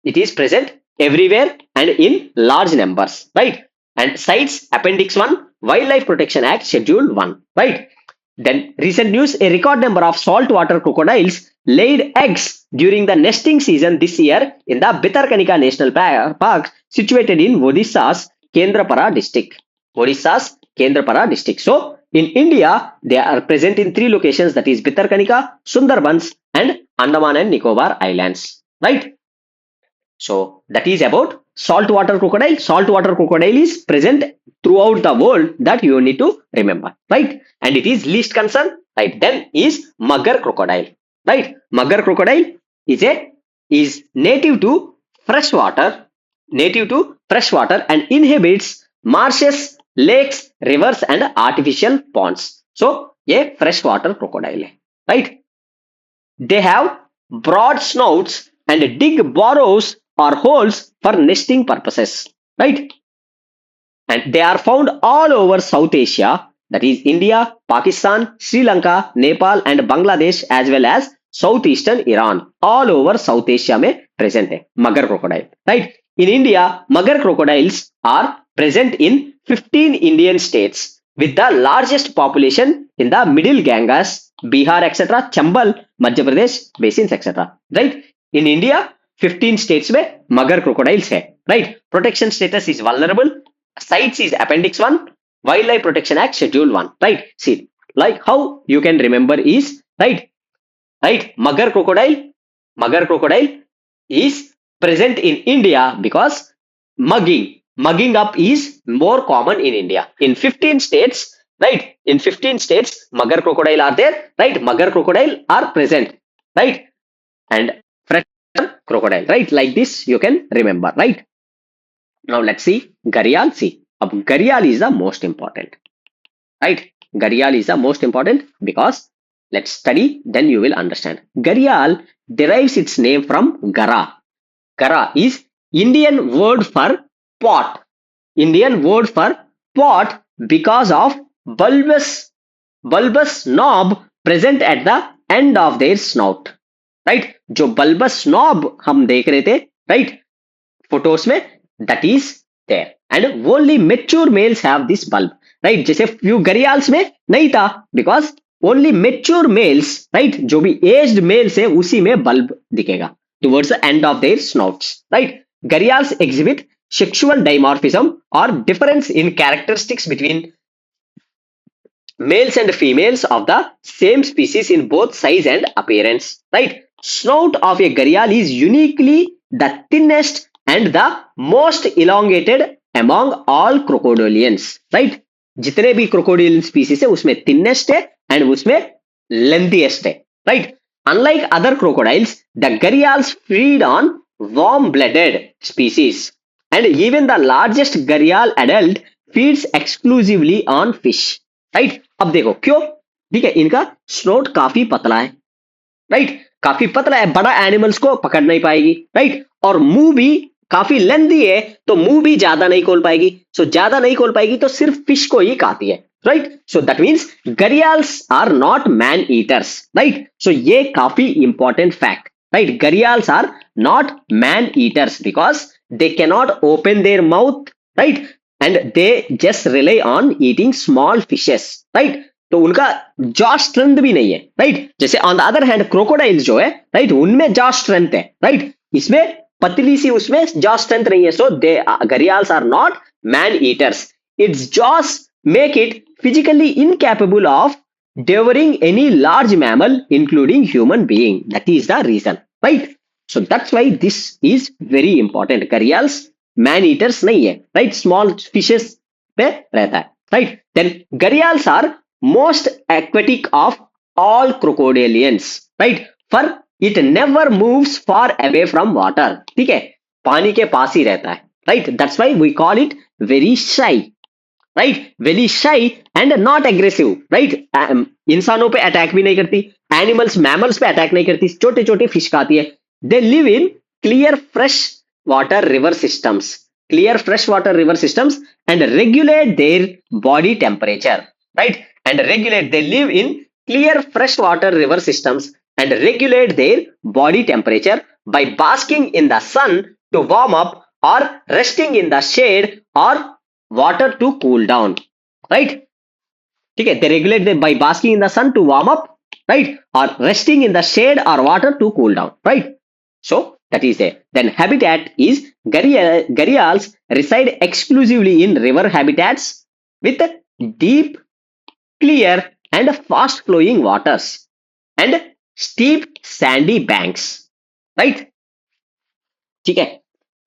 it is present everywhere and in large numbers. Right? And cites Appendix 1, Wildlife Protection Act, Schedule 1. Right? Then recent news, a record number of saltwater crocodiles laid eggs during the nesting season this year in the Bhitarkanika National Park situated in Odisha's Kendrapara district. Odisha's Kendrapara district. So in India, they are present in three locations, that is Bhitarkanika, Sundarbans, and Andaman and Nicobar Islands. Right? So that is about saltwater crocodile. Saltwater crocodile is present throughout the world, that you need to remember, right? And it is least concern, right? Then is mugger crocodile, right? Mugger crocodile is native to freshwater, and inhabits marshes, lakes, rivers, and artificial ponds. So a freshwater crocodile, right? They have broad snouts and dig burrows or holes for nesting purposes, right? And they are found all over South Asia, that is India, Pakistan, Sri Lanka, Nepal, and Bangladesh, as well as southeastern Iran. All over South Asia में present है mugger crocodile, right? In India, mugger crocodiles are present in 15 Indian states with the largest population in the Middle Ganges, Bihar, etc., Chambal, Madhya Pradesh basins, etc. Right? In India, 15 states में mugger crocodiles है, right? Protection status is vulnerable. Cites is Appendix 1, Wildlife Protection Act, Schedule 1. Right? See, like how you can remember is, right? Mugger crocodile is present in India because mugging up is more common in India. In 15 states, right? In 15 states, mugger crocodile are there, right? Mugger crocodile are present, right? And crocodile, right? Like this, you can remember, right? Now let's see gharial. See, gharial is the most important, right? Gharial is the most important because let's study, then you will understand. Gharial derives its name from gara. Gara is Indian word for pot. Indian word for pot because of bulbous knob present at the end of their snout. Right? जो bulbous knob हम देख रहे थे, right? Photos में, that is there. And only mature males have this bulb. Right? जैसे few gharials में नहीं था because only mature males, right, जो भी एज्ड मेल्स है उसी में बल्ब दिखेगा towards the end of their snouts, right. Gharials exhibit sexual dimorphism or difference in characteristics between males and females of the same species in both size and appearance, right. Snout of a gharial is uniquely the thinnest and the most elongated among all crocodilians, right. जितने भी crocodile species है उसमें thinnest है and उसमें lengthiest है, right. Unlike other crocodiles, the gharials feed on warm-blooded species, and even the largest gharial adult feeds exclusively on fish, right. अब देखो क्यों, ठीक है, इनका स्नोट काफी पतला है, राइट, काफी पतला है, बड़ा एनिमल्स को पकड़ नहीं पाएगी, राइट, और मुंह भी काफी लेंथी है तो मुंह भी ज्यादा नहीं खोल पाएगी, सो ज्यादा नहीं खोल पाएगी तो सिर्फ फिश को ही खाती है, right. So that means gharials are not man eaters, right. So ये काफी important fact, right. Gharials are not man eaters because they cannot open their mouth, right, and they just rely on eating small fishes, right. तो उनका jaw strength भी नहीं है, right. जैसे on the other hand crocodiles जो है, right, उनमें jaw strength है, राइट, इसमें पतली सी उसमें जॉ स्ट्रेंथ नहीं है, so the gharials are not man eaters. Its jaws make it physically incapable of devouring any large mammal including human being. That is the reason, right. So that's why this is very important. Gharials man eaters नहीं है, right, small fishes पे रहता है, right. Then gharials are most aquatic of all crocodilians, right, for it never moves far away from water, ठीक है, पानी के पास ही रहता है, right. That's why we call it very shy, right, very shy and not aggressive, right. इंसानों पे अटैक भी नहीं करती, एनिमल्स मैमल्स पे अटैक नहीं करती, छोटे छोटे फिश खाती है. They live in clear freshwater river systems, and regulate their body temperature, right. And regulate, they live in clear freshwater river systems and regulate their body temperature by basking in the sun to warm up or resting in the shade or water to cool down, right. ठीक है, they regulate by basking in the sun to warm up, right, or resting in the shade or water to cool down, right. So that is there. Then habitat is gharials reside exclusively in river habitats with deep, clear and fast flowing waters and steep sandy banks, right. ठीक है.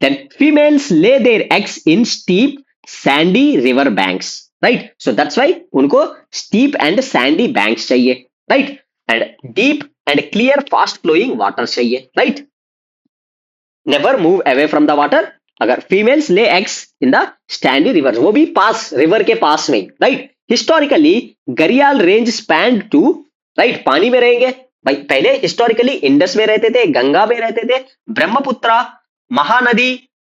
Then females lay their eggs in steep sandy river banks, right. So that's why उनको steep and sandy banks चाहिए, right, and deep and clear fast flowing waters चाहिए, right. Never move away from the water. अगर females lay eggs in the sandy rivers, वो भी पास river के पास में, right. Historically घड़ियाल range span two, right, पानी में रहेंगे भाई. पहले हिस्टोरिकली इंडस में रहते थे, गंगा में रहते थे, Brahmaputra, Mahanadi,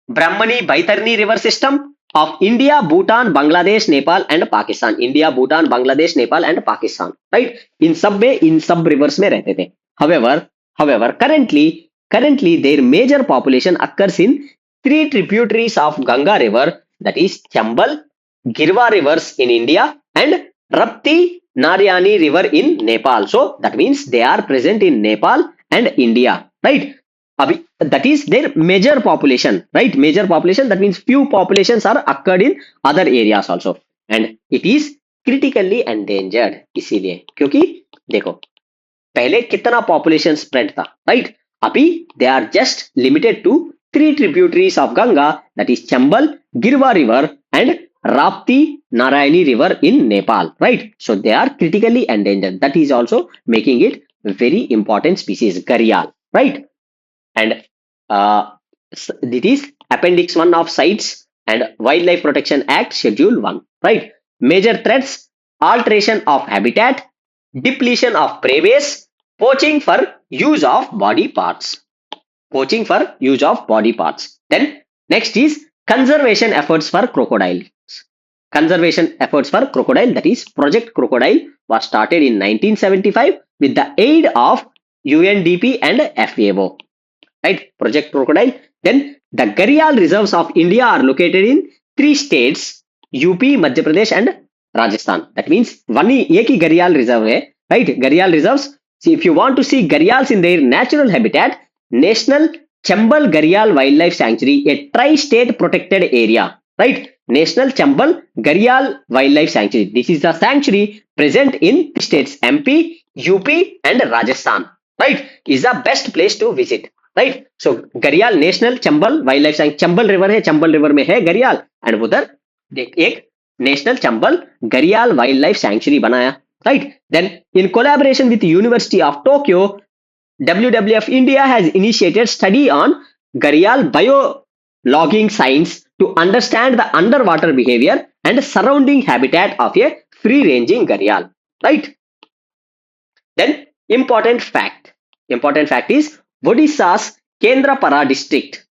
Brahmani, Baitarani river system of India, Bhutan, Bangladesh, Nepal and Pakistan. India, Bhutan, Bangladesh, Nepal and Pakistan, right. इन सब में, इन सब रिवर्स में रहते थे. However, currently their major population occurs in three tributaries of Ganga river, that is Chambal, Girva rivers in India and Rapti Narayani river in Nepal. So that means they are present in Nepal and India, right. Abhi, that is their major population, right, major population. That means few populations are occurred in other areas also, and it is critically endangered. इसीलिए, क्योंकि देखो पहले कितना population spread था, right. अभी they are just limited to three tributaries of Ganga, that is Chambal, Girva river and Rapti Narayani river in Nepal, right. So they are critically endangered. That is also making it very important species, gharial, right. And it is Appendix 1 of CITES and Wildlife Protection Act Schedule 1, right. Major threats: alteration of habitat, depletion of prey base, poaching for use of body parts, then next is conservation efforts for crocodile, that is Project Crocodile was started in 1975 with the aid of UNDP and FAO, right. Project Crocodile. Then the gharial reserves of India are located in three states, UP, Madhya Pradesh and Rajasthan. That means one ही एक ही घड़ियाल reserve है, right? Gharial reserves. See, if you want to see gharials in their natural habitat, National Chambal Gharial Wildlife Sanctuary, a tri-state protected area, right? National Chambal Gharial Wildlife Sanctuary. This is the sanctuary present in states MP, UP, and Rajasthan, right? Is the best place to visit, right? So Gharial National Chambal Wildlife Sanctuary, Chambal River है, Chambal River में है Gharial, and उधर एक national Chambal घड़ियाल wild life sanctuary बनाया, right? Then in collaboration with the University of Tokyo, WWF India has initiated study on gharial biologging science to understand the underwater behavior and surrounding habitat of a free ranging gharial, right? Then important fact is Odisha's Kendrapara district,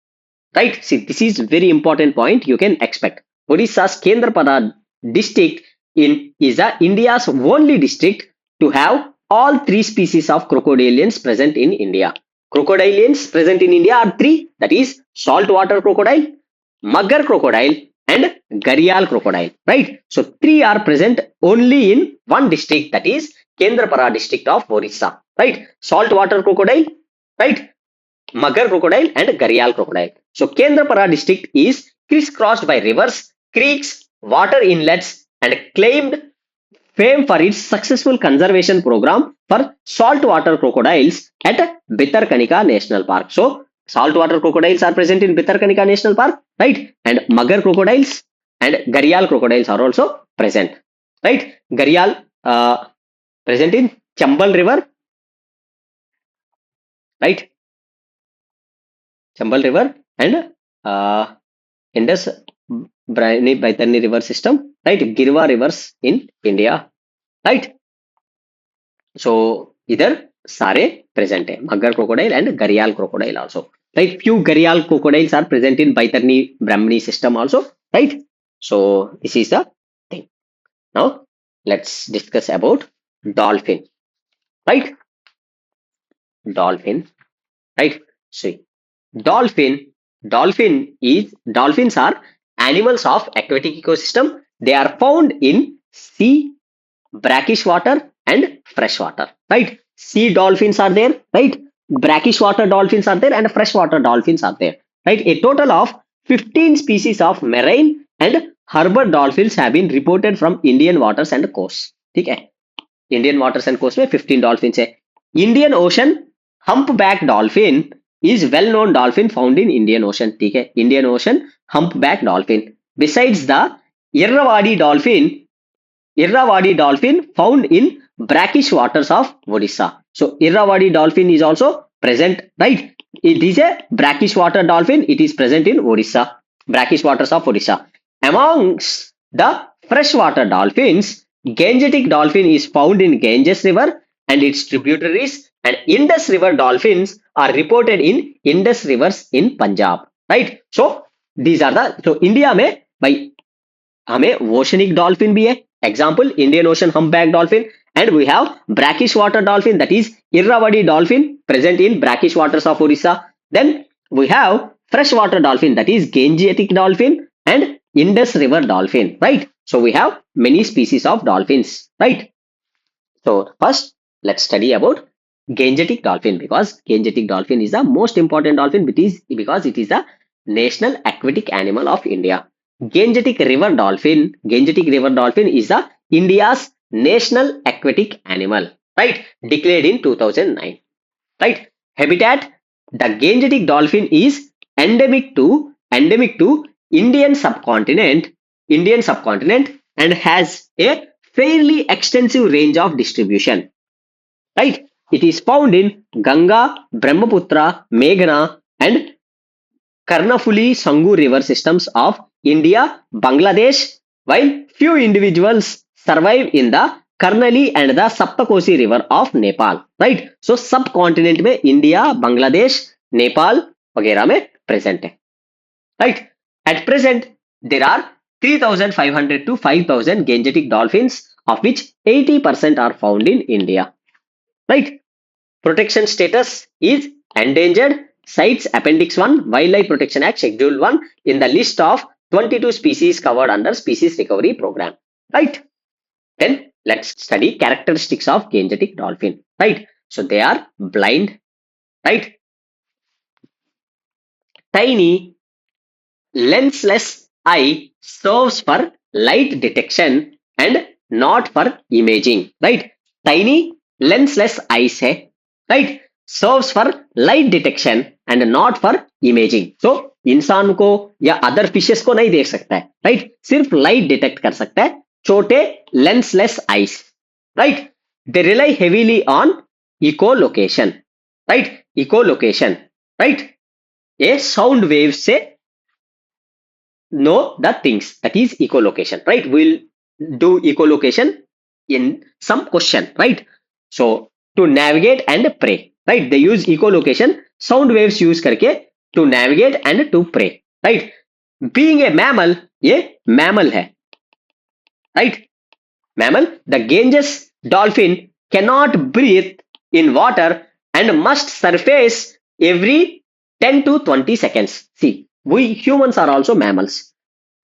right? See, this is very important point you can expect. Odisha's Kendrapada district is India's only district to have all three species of crocodilians present in India. Crocodilians present in India are three, that is saltwater crocodile, mugger crocodile, and gharial crocodile, right? So three are present only in one district, that is Kendrapara district of Odisha, right? Saltwater crocodile, right? Mugger crocodile and gharial crocodile. So Kendrapara district is crisscrossed by rivers, creeks, water inlets, and claimed fame for its successful conservation program for saltwater crocodiles at Bhitarkanika National Park. So saltwater crocodiles are present in Bhitarkanika National Park, right? And mugger crocodiles and gharial crocodiles are also present, right? Gharial present in Chambal River, right? Chambal River and Indus Baitani river system, right? Girva rivers in India, right? So either sare present hai, mugger crocodile and gharial crocodile also, right? Few gharial crocodiles are present in Baitani Brahmani system also, right? So this is the thing. Now let's discuss about dolphin, right? Dolphin, right? See, dolphins are animals of aquatic ecosystem. They are found in sea, brackish water, and fresh water, right? Sea dolphins are there, right? Brackish water dolphins are there, and freshwater dolphins are there, right? A total of 15 species of marine and harbor dolphins have been reported from Indian waters and coasts. ठीक है? Indian waters and coasts में 15 dolphins है. Indian Ocean humpback dolphin is well known dolphin found in Indian Ocean. ठीक है? Indian Ocean humpback dolphin. Besides the Irrawaddy dolphin found in brackish waters of Odisha. So Irrawaddy dolphin is also present, right? It is a brackish water dolphin. It is present in Odisha, brackish waters of Odisha. Amongst the freshwater dolphins, Gangetic dolphin is found in Ganges River and its tributaries, and Indus River dolphins are reported in Indus rivers in Punjab, right? So these are the, so India में भाई हमें oceanic dolphin भी है, example Indian Ocean humpback dolphin, and we have brackish water dolphin, that is Irrawaddy dolphin present in brackish waters of Odisha. Then we have freshwater dolphin, that is Gangetic dolphin and Indus River dolphin, right? So we have many species of dolphins, right? So first let's study about Gangetic dolphin, because Gangetic dolphin is the most important dolphin because it is the national aquatic animal of India. Gangetic river dolphin is the India's national aquatic animal, right? Declared in 2009, right? Habitat: the Gangetic dolphin is endemic to Indian subcontinent and has a fairly extensive range of distribution, right? It is found in Ganga, Brahmaputra, Meghna, and Karnafuli Sangu river systems of India, Bangladesh, while few individuals survive in the Karnali and the Saptakosi river of Nepal, right? So subcontinent में India, Bangladesh, Nepal वगैरह में present है, right? At present there are 3,500 to 5,000 Gangetic dolphins, of which 80% are found in India, right? Protection status is endangered. Cites Appendix 1 Wildlife Protection Act Schedule 1 in the list of 22 species covered under Species Recovery Program, right? Then Let's study characteristics of Gangetic dolphin, right? So they are blind, right? Tiny, lensless eye serves for light detection and not for imaging, right? Tiny, lensless eyes है, right? Serves for light detection and not for imaging. So इंसान को या other fishes को नहीं देख सकता है, right? सिर्फ लाइट डिटेक्ट कर सकता है, छोटे लेंसलेस ice, right? They rely heavily on echolocation, right? Echolocation, right? ये साउंड वेव से know the things, that is echolocation, right? We'll do echolocation in some question, right? So to navigate and prey, right? They use echolocation, sound waves use करके to navigate and to prey, right? Being a mammal, ये mammal है, right? Mammal, the Ganges dolphin cannot breathe in water and must surface every 10 to 20 seconds. See, we humans are also mammals,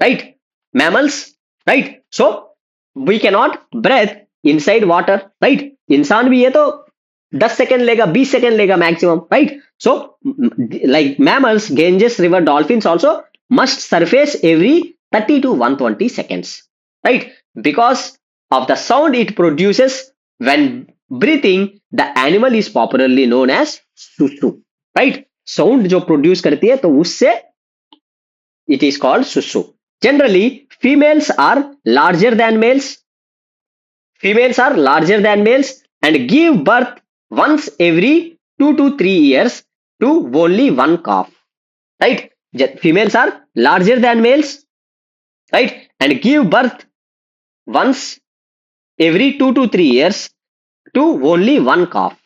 right? Mammals, right? So we cannot breathe inside water, right? इंसान भी है तो 10 second लेगा, 20 second लेगा maximum, right? So like mammals, Ganges river dolphins also must surface every 30 to 120 seconds, right? Because of the sound it produces when breathing, the animal is popularly known as sussu, right? Sound जो produce करती है तो उससे it is called sussu. Generally, females are larger than males. Females are larger than males and give birth once every 2 to 3 years to only one calf, right? Females are larger than males, right? And give birth once every 2 to 3 years to only one calf,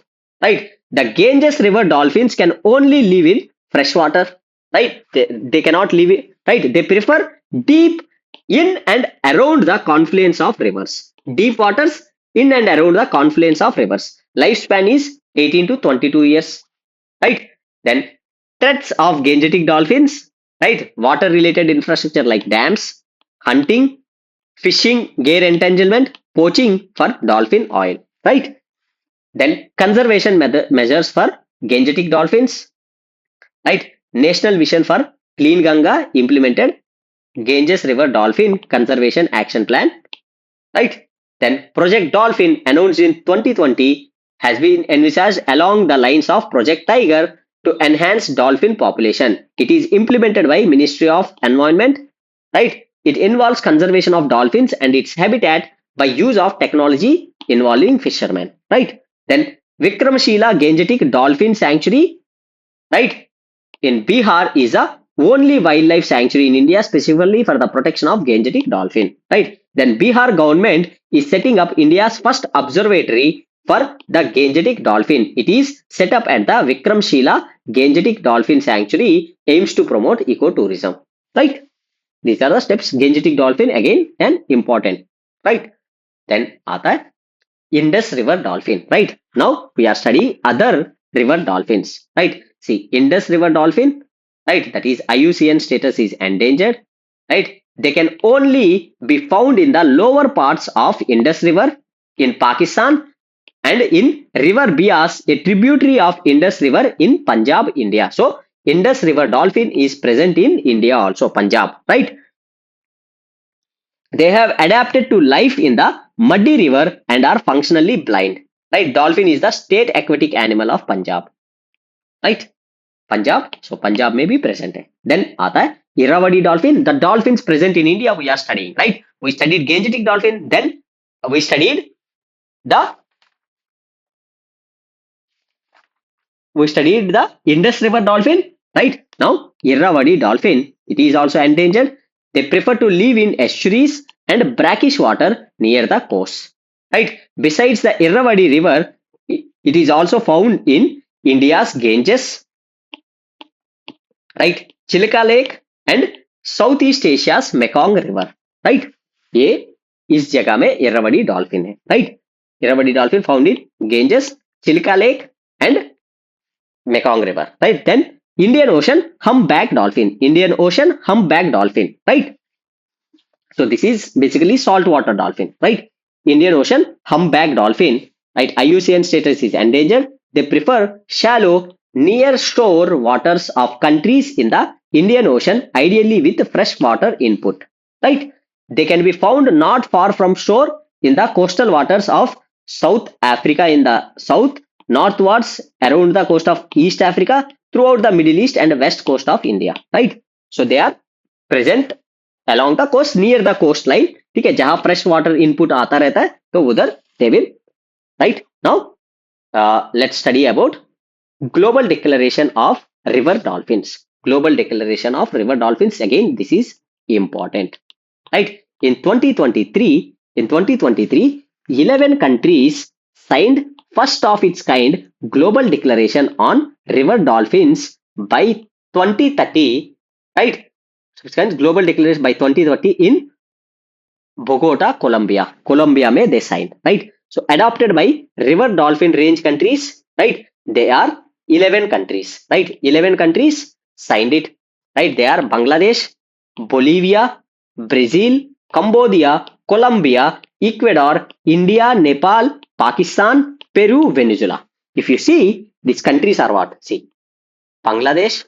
right? The Ganges river dolphins can only live in freshwater, right? They cannot live in, right? They prefer deep in and around the confluence of rivers. Deep waters in and around the confluence of rivers. Lifespan is 18 to 22 years, right? Then threats of Gangetic dolphins, right? Water related infrastructure like dams, hunting, fishing, gear entanglement, poaching for dolphin oil, right? Then conservation measures for Gangetic dolphins, right? National Vision for Clean Ganga implemented Ganges River Dolphin Conservation Action Plan, right? Then Project Dolphin announced in 2020 has been envisaged along the lines of Project Tiger to enhance dolphin population. It is implemented by Ministry of Environment, right? It involves conservation of dolphins and its habitat by use of technology involving fishermen, right? Then Vikramshila Gangetic Dolphin Sanctuary, right? In Bihar is a only wildlife sanctuary in India specifically for the protection of Gangetic dolphin, right? Then Bihar government is setting up India's first observatory for the Gangetic dolphin. It is set up at the Vikramshila Gangetic Dolphin Sanctuary, aims to promote ecotourism, right? These are the steps. Gangetic dolphin again and important, right? Then आता है Indus River dolphin, right? Now we are studying other river dolphins, right? See, Indus River dolphin, right? That is IUCN status is endangered, right? They can only be found in the lower parts of Indus River in Pakistan and in River Bias, a tributary of Indus River in Punjab, India. So Indus River dolphin is present in India also, Punjab, right? They have adapted to life in the muddy river and are functionally blind, right? Dolphin is the state aquatic animal of Punjab, right? Punjab, so Punjab may be present hai. Then आता है Irrawaddy dolphin. The dolphins present in India we are studying, right? We studied Gangetic dolphin, then we studied the Indus River dolphin, right? Now Irrawaddy dolphin, it is also endangered. They prefer to live in estuaries and brackish water near the coast, right? Besides the Irrawaddy river, it is also found in India's Ganges, right? Chilka Lake and Southeast Asia's Mekong River, right? ये इस जगह में Irrawaddy dolphin है, right? Irrawaddy dolphin found in Ganges, Chilka Lake and Mekong River, right? Then Indian Ocean humpback dolphin, right? So this is basically saltwater dolphin, right? Indian Ocean humpback dolphin, right? IUCN status is endangered. They prefer shallow, near shore waters of countries in the Indian Ocean, ideally with fresh water input, right? They can be found not far from shore in the coastal waters of South Africa in the south, northwards around the coast of East Africa, throughout the Middle East and west coast of India, right? So they are present along the coast, near the coastline, ठीक है, जहां fresh water input आता रहता है तो उधर they will, right? Now let's study about global declaration of river dolphins. Global declaration of river dolphins, again this is important, right? In 2023 11 countries signed first of its kind global declaration on river dolphins by 2030, right? So it's kind of global declaration by 2030 in Bogota, Colombia may they signed, right? So adopted by river dolphin range countries, right? They are 11 countries, right? 11 countries signed it, right? They are Bangladesh, Bolivia, Brazil, Cambodia, Colombia, Ecuador, India, Nepal, Pakistan, Peru, Venezuela. If you see, these countries are what? See, Bangladesh,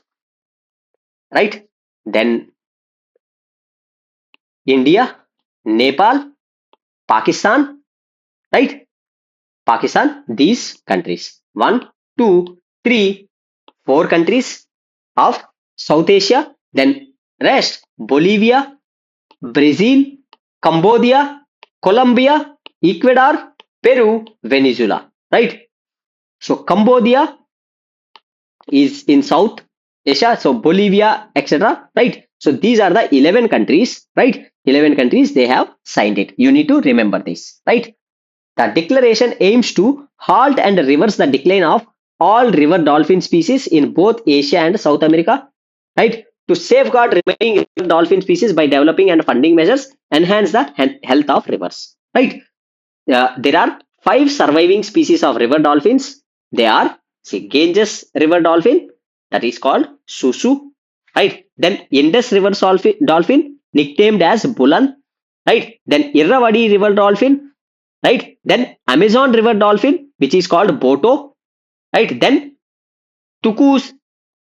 right? Then India, Nepal, Pakistan, right? Pakistan, these countries. 1, 2, 3, 4 countries of South Asia. Then rest, Bolivia, Brazil, Cambodia, Colombia, Ecuador, Peru, Venezuela, right? So Cambodia is in South Asia, so Bolivia, etc., right? So these are the 11 countries, right? 11 countries, they have signed it. You need to remember this, right? The declaration aims to halt and reverse the decline of all river dolphin species in both Asia and South America, right? To safeguard remaining river dolphin species by developing and funding measures, enhance the health of rivers, right? There are 5 surviving species of river dolphins. They are, see, Ganges river dolphin, that is called Susu, right? Then Indus river dolphin, nicknamed as Bulan, right? Then Irrawaddy river dolphin, right? Then Amazon river dolphin, which is called Boto, right? Then Tukus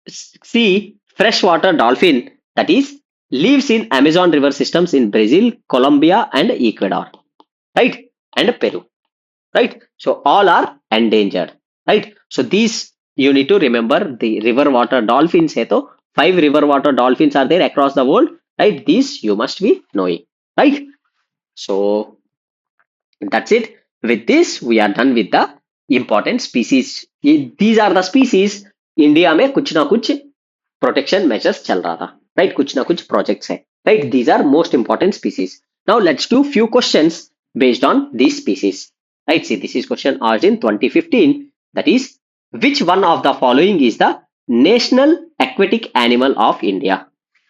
sea freshwater dolphin, that is lives in Amazon river systems in Brazil, Colombia, and Ecuador, right? And Peru, right? So all are endangered, right? So these you need to remember the river water dolphins. Hai to 5 river water dolphins are there across the world, right? These you must be knowing, right? So that's it. With this, we are done with the important species. These are the species India में कुछ ना कुछ protection measures चल रहा था, right? कुछ ना कुछ projects है, right? These are most important species. Now let's do few questions based on these species, right? See, this is question asked in 2015. That is, which one of the following is the national aquatic animal of India?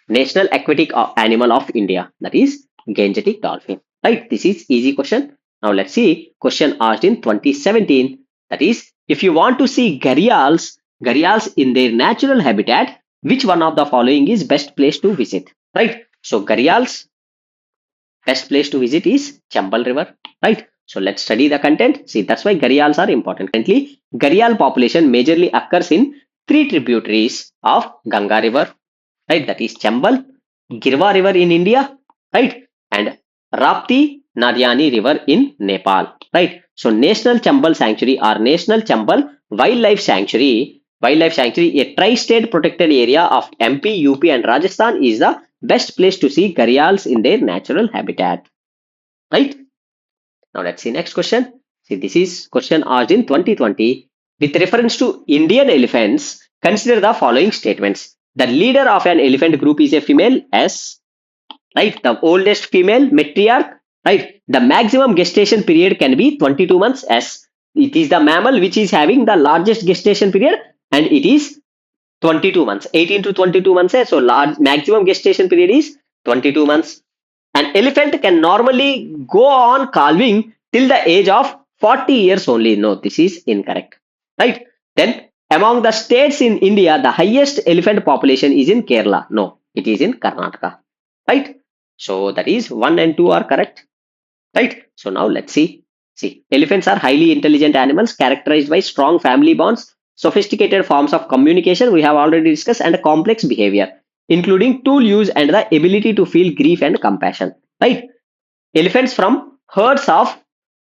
National aquatic animal of India, that is Gangetic dolphin, right? This is easy question. Now let's see question asked in 2017. That is, if you want to see gharials in their natural habitat, which one of the following is best place to visit, right? So gharials, best place to visit is Chambal River, right? So let's study the content. See, that's why gharials are important. Currently, gharial population majorly occurs in 3 tributaries of Ganga River, right? That is Chambal, Girva River in India, right? And Rapti Nadiani River in Nepal, right? So National Chambal Sanctuary or National Chambal Wildlife Sanctuary, a tri-state protected area of MP, UP and Rajasthan is the best place to see gharials in their natural habitat, right? Now let's see next question. See, this is question asked in 2020. With reference to Indian elephants, consider the following statements. The leader of an elephant group is a female, S, right? The oldest female matriarch, right? The maximum gestation period can be 22 months, S. It is the mammal which is having the largest gestation period, and it is 22 months, 18 to 22 months. So maximum gestation period is 22 months. An elephant can normally go on calving till the age of 40 years only. No, this is incorrect, right? Then among the states in India, the highest elephant population is in Kerala. No, it is in Karnataka, right? So that is 1 and 2 are correct, right? So now let's see. See, elephants are highly intelligent animals characterized by strong family bonds, sophisticated forms of communication, we have already discussed, and complex behavior, including tool use and the ability to feel grief and compassion, right? Elephants from herds of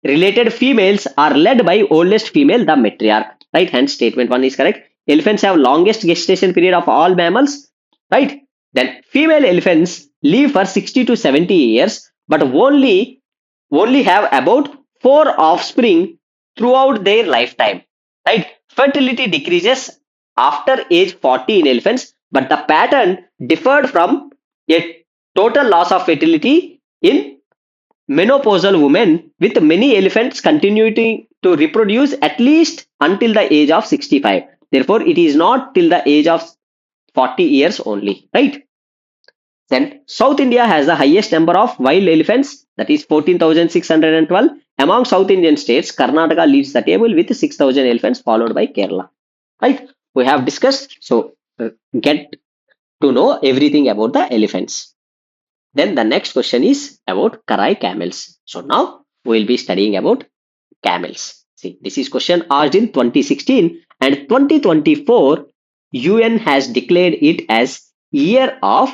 related females are led by oldest female, the matriarch, right? Hence, statement one is correct. Elephants have longest gestation period of all mammals, right? Then female elephants live for 60 to 70 years, but only have about 4 offspring throughout their lifetime, right? Fertility decreases after age 40 in elephants, but the pattern differed from a total loss of fertility in menopausal women, with many elephants continuing to reproduce at least until the age of 65. Therefore, it is not till the age of 40 years only, right? Then South India has the highest number of wild elephants, that is 14,612. Among South Indian states, Karnataka leads the table with 6,000 elephants, followed by Kerala. Right? We have discussed, so get to know everything about the elephants. Then the next question is about Karai camels. So now we will be studying about camels. See, this is question asked in 2016 and 2024. UN has declared it as year of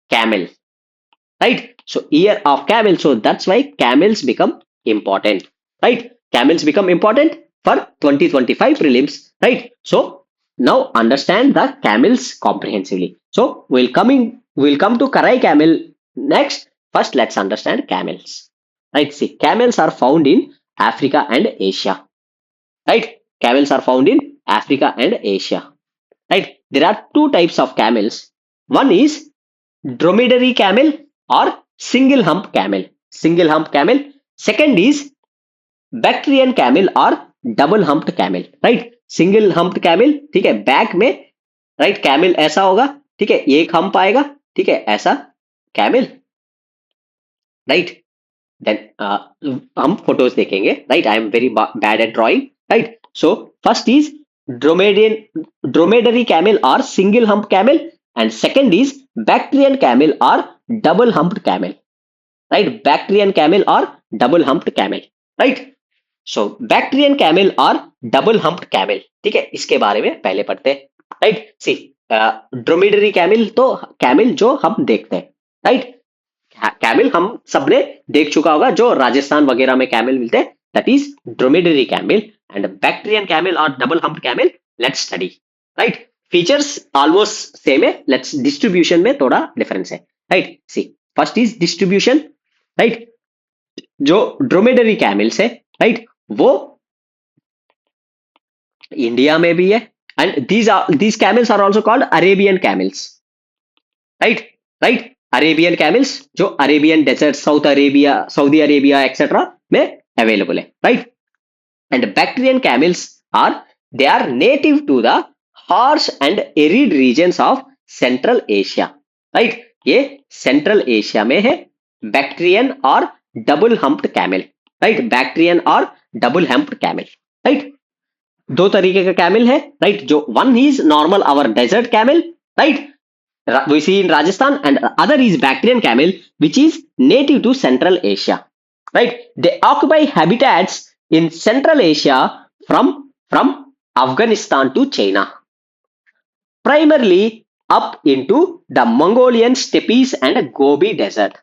camel, right? So year of camel, so that's why camels become important, right? Camels become important for 2025 prelims, right? So now understand the camels comprehensively. So we'll come to Karai camel next. First, let's understand camels, right? See, camels are found in Africa and Asia, right? Camels are found in Africa and Asia, right? There are two types of camels. One is dromedary camel or single hump camel. Single hump camel. Second is Bactrian camel or double humped camel, right? Single humped camel, ठीक है, back में, right, camel ऐसा होगा, ठीक है, एक hump आएगा, ठीक है, ऐसा कैमल, राइट. देन हम फोटोज देखेंगे, right. I am very bad at drawing, right. So first is dromedary camel or single hump camel, and second is Bactrian camel or double humped camel, right? Bactrian camel or double humped camel, right? So Bactrian camel or double humped camel, ठीक है, इसके बारे में पहले पढ़ते हैं, right. सी dromedary camel तो camel जो हम देखते हैं, राइट. कैमल हम सबने देख चुका होगा, जो राजस्थान वगैरह में कैमल मिलते हैं, that is dromedary camel. And bactrian camel और double humped camel, let's study, right. Features almost same है, लेट्स डिस्ट्रीब्यूशन में थोड़ा डिफरेंस है, right. See first is distribution, right. जो ड्रोमेडरी कैमल्स है, राइट, वो इंडिया में भी है, and these camels are also called Arabian camels, right, right. Arabian camels जो Arabian desert, south Arabia, Saudi Arabia etcetera में अवेलेबल है, right. And Bactrian camels they are native to the harsh and arid regions of central Asia, right. ये central Asia में है, Bactrian और double humped camel, right. Bactrian और double humped camel, right. दो तरीके का कैमल है, राइट. जो one is normal our desert camel, right, we see in Rajasthan, and other is Bactrian camel, which is native to Central Asia, right. They occupy habitats in Central Asia from Afghanistan to China, primarily up into the Mongolian steppes and Gobi desert,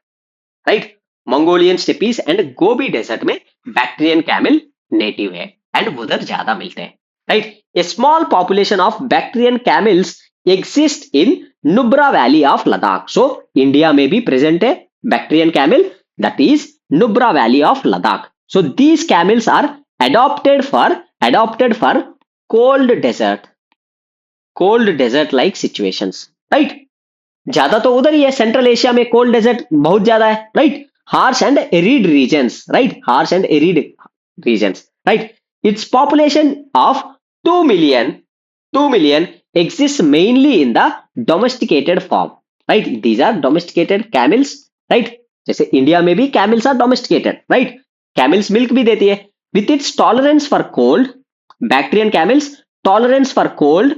right. Mongolian steppes and Gobi desert में Bactrian camel native है, and उधर ज्यादा मिलते हैं, right. A small population of Bactrian camels exist in Nubra Valley of Ladakh. So India में भी present है Bactrian camel, that is Nubra Valley of Ladakh. So these camels are adopted for cold desert like situations, right. ज्यादा तो उधर ही है, central Asia में cold desert बहुत ज्यादा है, right. Harsh and arid regions, right. Harsh and arid regions, right. Its population of 2 million exists mainly in the domesticated form, right. These are domesticated camels, right. जैसे India में भी camels are domesticated, right. Camels milk भी देती है. With its tolerance for cold, Bactrian camels tolerance for cold,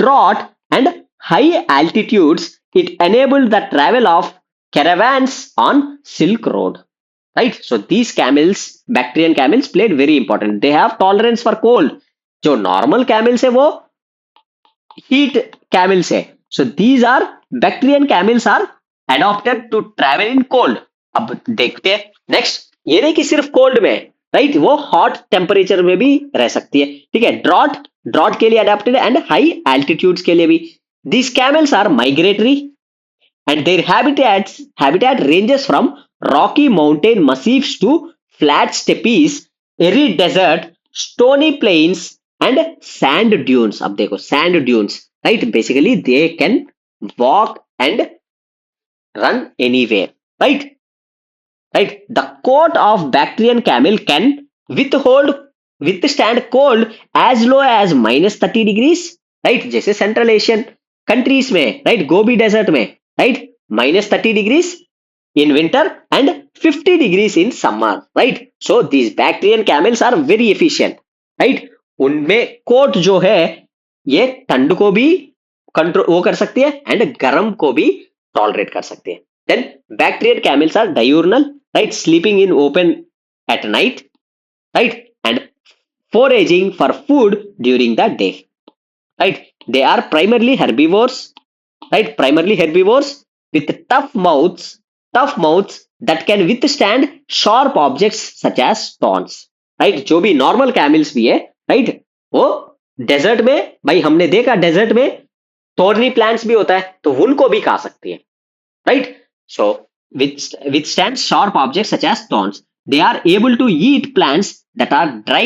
drought and high altitudes, it enabled the travel of caravans on Silk Road. Right? So these camels, Bactrian camels, played very important. They have tolerance for cold. जो normal camels है वो heat camels है. So these are Bactrian camels are adopted to travel in cold. अब देखते हैं next. ये नहीं कि सिर्फ कोल्ड में, राइट, वो हॉट टेम्परेचर में भी रह सकती है. ठीक है. ड्रॉट के लिए अडेप्टेड एंड हाई एल्टीट्यूड्स के लिए भी. These camels are migratory and their habitat ranges from rocky mountain massifs to flat steppes, arid desert, stony plains and sand dunes. अब देखो sand dunes, right? Basically they can walk and run anywhere, right? Right? The coat of Bactrian camel can withstand cold as low as -30 degrees, right? जैसे central Asian countries में, right, Gobi desert में, right, -30 degrees in winter and 50 degrees in summer, right? So these Bactrian camels are very efficient, right? उनमें coat जो है ये ठंड को भी कंट्रोल वो कर सकती है एंड गर्म को भी टॉलरेट कर सकती है. Then Bactrian camels are diurnal, right, sleeping in open at night, right, and foraging for food during the day, right? They are primarily herbivores, right, primarily herbivores with tough mouths that can withstand sharp objects such as stones, right? जो भी normal camels भी है, right, वो desert में, भाई हमने देखा desert में थॉर्नी प्लांट्स भी होता है तो उनको भी खा सकती है, right? So withstand sharp objects such as thorns. They are able to eat plants that are dry,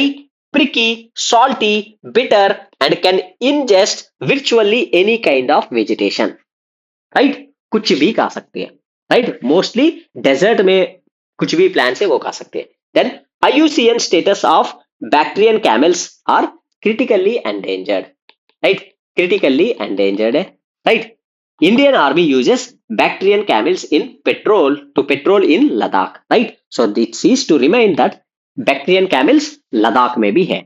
pricky, salty, bitter, and can ingest virtually any kind of vegetation. Right? कुछ भी खा सकते हैं. Right? Mostly desert में कुछ भी plants है वो खा सकते हैं. Then IUCN status of Bactrian camels are critically endangered. Right? Critically endangered है. Right? Indian Army uses Bactrian camels in patrol in Ladakh, right? So this is to remind that Bactrian camels Ladakh में भी है,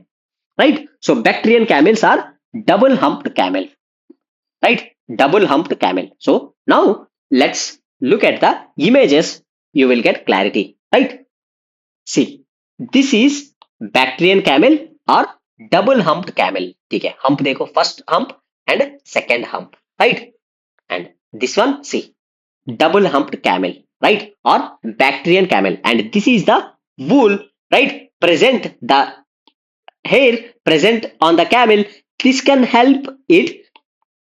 right? So Bactrian camels are double humped camel, right? Double humped camel. So now let's look at the images. You will get clarity, right? See, this is Bactrian camel or double humped camel. ठीक है, hump देखो, first hump and second hump, right? And this one, see, double humped camel, right, or Bactrian camel, and this is the wool, right, present, the hair present on the camel. This can help it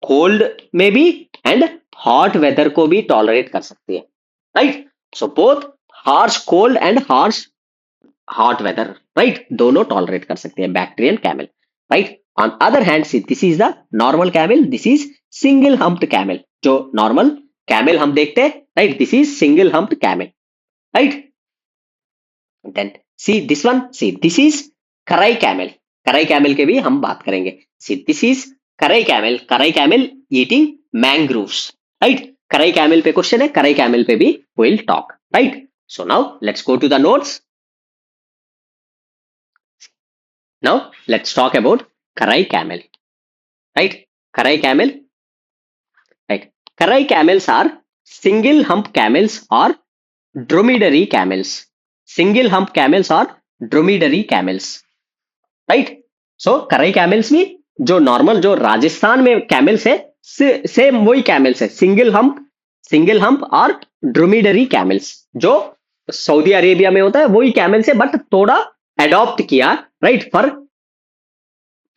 cold maybe and hot weather को भी tolerate कर सकती है, right? So both harsh cold and harsh hot weather, right, दोनों tolerate कर सकती है Bactrian camel, right? On other hand, see, this is the normal camel, this is single humped camel. जो normal camel हम देखते हैं, right, this is single humped camel, right? Then see this one, see, this is Karai camel. Karai camel के भी हम बात करेंगे. See, this is Karai camel eating mangroves, right? Karai camel पे क्वेश्चन है, Karai camel पे भी we'll talk, right? So now let's go to the notes. Now let's talk about Karai camel, right? Karai camel, right? Karai camels are single hump camels or dromedary camels. Single hump camels or dromedary camels, right? So Karai camels में जो normal जो राजस्थान में camels है, same वही camels है, single hump और dromedary camels. जो Saudi Arabia में होता है वही camels है, but थोड़ा adopt किया, right, for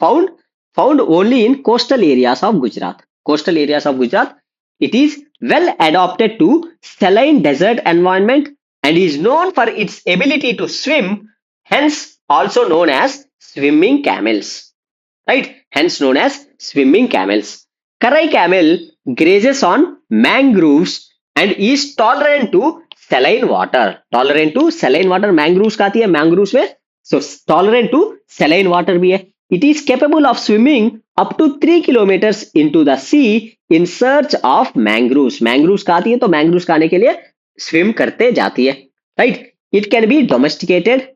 found only in coastal areas of Gujarat. Coastal areas of Gujarat, it is well adapted to saline desert environment and is known for its ability to swim, hence also known as swimming camels, right? Hence known as swimming camels. Karai camel grazes on mangroves and is tolerant to saline water. Tolerant to saline water, mangroves खाती है, mangroves में, so tolerant to saline water भी है. It is capable of swimming up to 3 kilometers into the sea in search of mangroves. Mangroves खाती है तो mangroves खाने के लिए swim करते जाती है, right? It can be domesticated.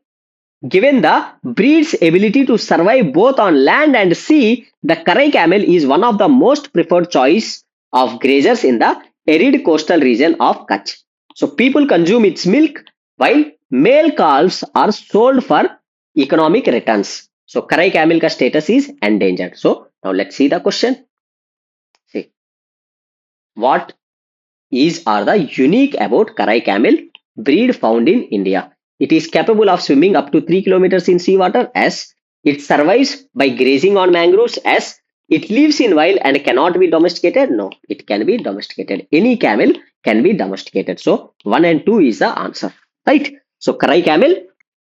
Given the breed's ability to survive both on land and sea, the Karai camel is one of the most preferred choice of grazers in the arid coastal region of Kutch. So people consume its milk while male calves are sold for economic returns. So Karai camel ka status is endangered. So now let's see the question. See, what is are the unique about Karai camel breed found in India? It is capable of swimming up to 3 kilometers in seawater. S. It survives by grazing on mangroves. S. It lives in wild and cannot be domesticated. No, it can be domesticated. Any camel can be domesticated. So 1 and 2 is the answer. Right? So Karai camel,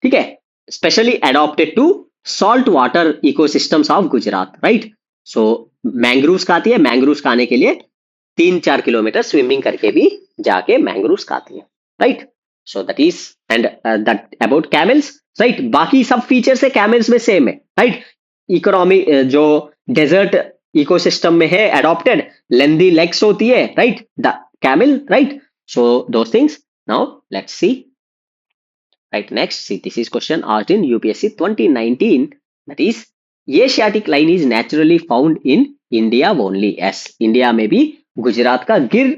okay, specially adopted to salt water ecosystems of Gujarat. Right? So mangroves खाती है. Mangroves खाने के लिए 3-4 kilometre swimming करके भी जाके mangroves खाती है. Right. So that is and that about camels. Right. बाकी सब फीचर्स है कैमल्स में सेम है. राइट. इकोनॉमी जो डेजर्ट इकोसिस्टम में है एडॉप्टेड, लेंदी लेग्स होती है. Right. The camel. Right. So those things. Now let's see. Right, next, see, this is question asked in UPSC 2019. That is, Asiatic line is naturally found in India only. Yes, India में भी गुजरात का Gir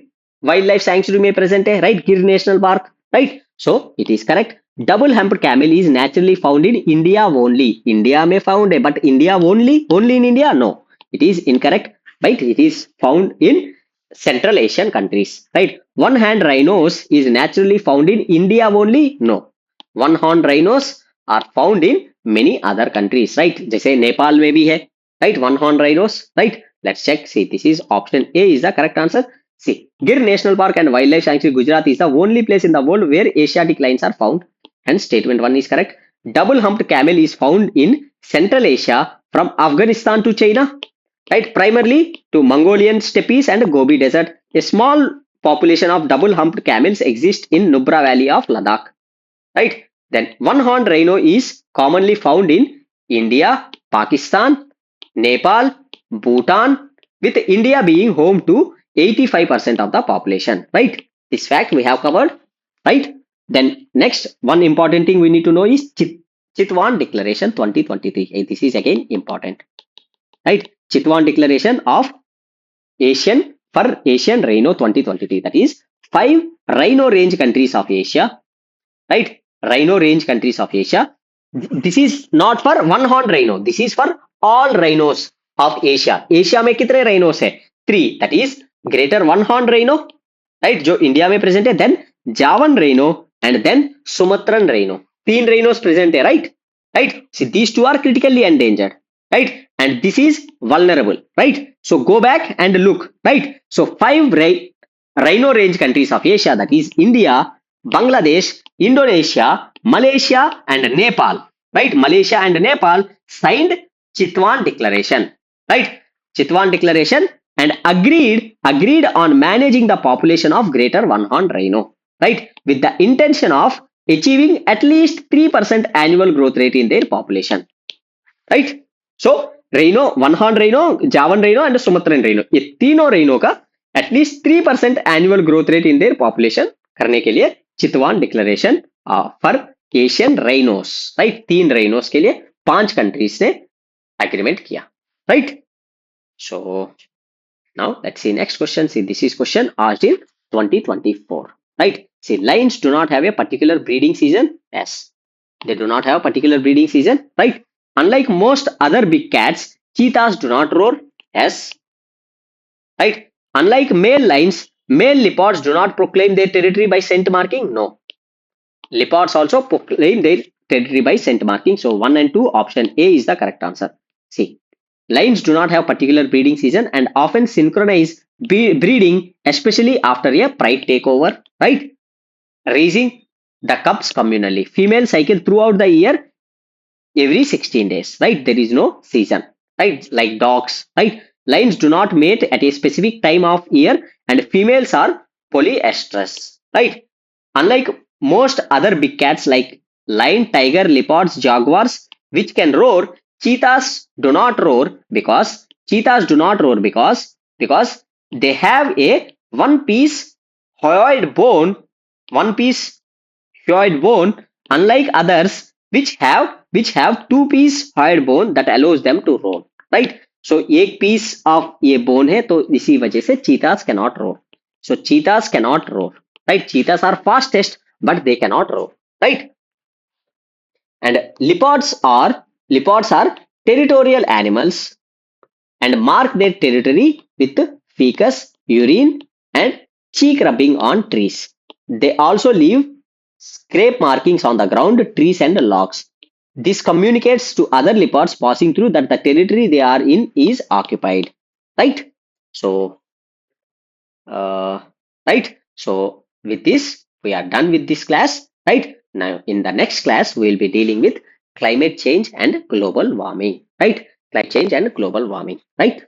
wild life sanctuary में present है. Right. Gir national park. Right. So it is correct. Double humped camel is naturally found in India only. India में found है but India only in India. No, it is incorrect. Right. It is found in Central Asian countries. Right. One hand rhinos is naturally found in India only. No. One horn rhinos are found in many other countries. Right. जैसे नेपाल में भी है. Right. One horn rhinos. Right. Let's check. See, this is option A is the correct answer. See, Gir National Park and Wildlife Sanctuary Gujarat is the only place in the world where Asiatic lions are found. And statement 1 is correct. Double humped camel is found in Central Asia from Afghanistan to China. Right. Primarily to Mongolian steppes and Gobi Desert. A small population of double humped camels exist in Nubra Valley of Ladakh. Right. Then one horned rhino is commonly found in India, Pakistan, Nepal, Bhutan, with India being home to 85% of the population. Right. This fact we have covered. Right. Then next, one important thing we need to know is Chitwan Declaration 2023. This is again important. Right. Chitwan Declaration of Asian Rhino 2023. That is 5 rhino range countries of Asia. Right. Rhino range countries of Asia. This is not for one horn rhino. This is for all rhinos of Asia. Asia में कितने rhinos है? 3. That is greater one horn rhino. Right. जो India में present है. Then Javan rhino and then Sumatran rhino. 3 rhinos present है. Right. Right. See, these 2 are critically endangered. Right. And this is vulnerable. Right. So go back and look. Right. So 5 rhino range countries of Asia. That is India, Bangladesh, Indonesia, Malaysia and Nepal. Right. Malaysia and Nepal signed Chitwan Declaration. Right. Chitwan Declaration and agreed on managing the population of greater one horned rhino. Right. With the intention of achieving at least 3% annual growth rate in their population. Right. So rhino, one horned rhino, Javan rhino and Sumatran rhino, ये तीनों rhino का at least 3% annual growth rate in their population करने के लिए Chitwan declaration for Asian rhinos. Right. 3 rhinos के लिए 5 countries ने agreement किया. Right. So now let's see next question. See, this is question asked in 2024. Right. See, lions do not have a particular breeding season. Yes, they do not have a particular breeding season. Right. Unlike most other big cats, cheetahs do not roar. Yes. Right. Unlike male lions, male leopards do not proclaim their territory by scent marking. No. Leopards also proclaim their territory by scent marking. So 1 and 2, option A is the correct answer. See, lions do not have particular breeding season and often synchronize breeding, especially after a pride takeover. Right. Raising the cubs communally. Females cycle throughout the year every 16 days. Right. There is no season. Right. Like dogs. Right. Lions do not mate at a specific time of year and females are polyestrous. Right. Unlike most other big cats like lion, tiger, leopards, jaguars, which can roar, cheetahs do not roar because they have a one piece hyoid bone, unlike others which have 2 piece hyoid bone that allows them to roar. Right. So एक piece of ये bone है तो इसी वजह से चीतास cannot roar. So cheetahs cannot roar, right? Cheetahs are fastest, but they cannot roar, right? And leopards are territorial animals and mark their territory with fecus, urine, and cheek rubbing on trees. They also leave scrape markings on the ground, trees, and logs. This communicates to other leopards passing through that the territory they are in is occupied. Right? So, uh, right. So, with this, we are done with this class. Right? Now, in the next class, we will be dealing with climate change and global warming. Right? Climate change and global warming. Right?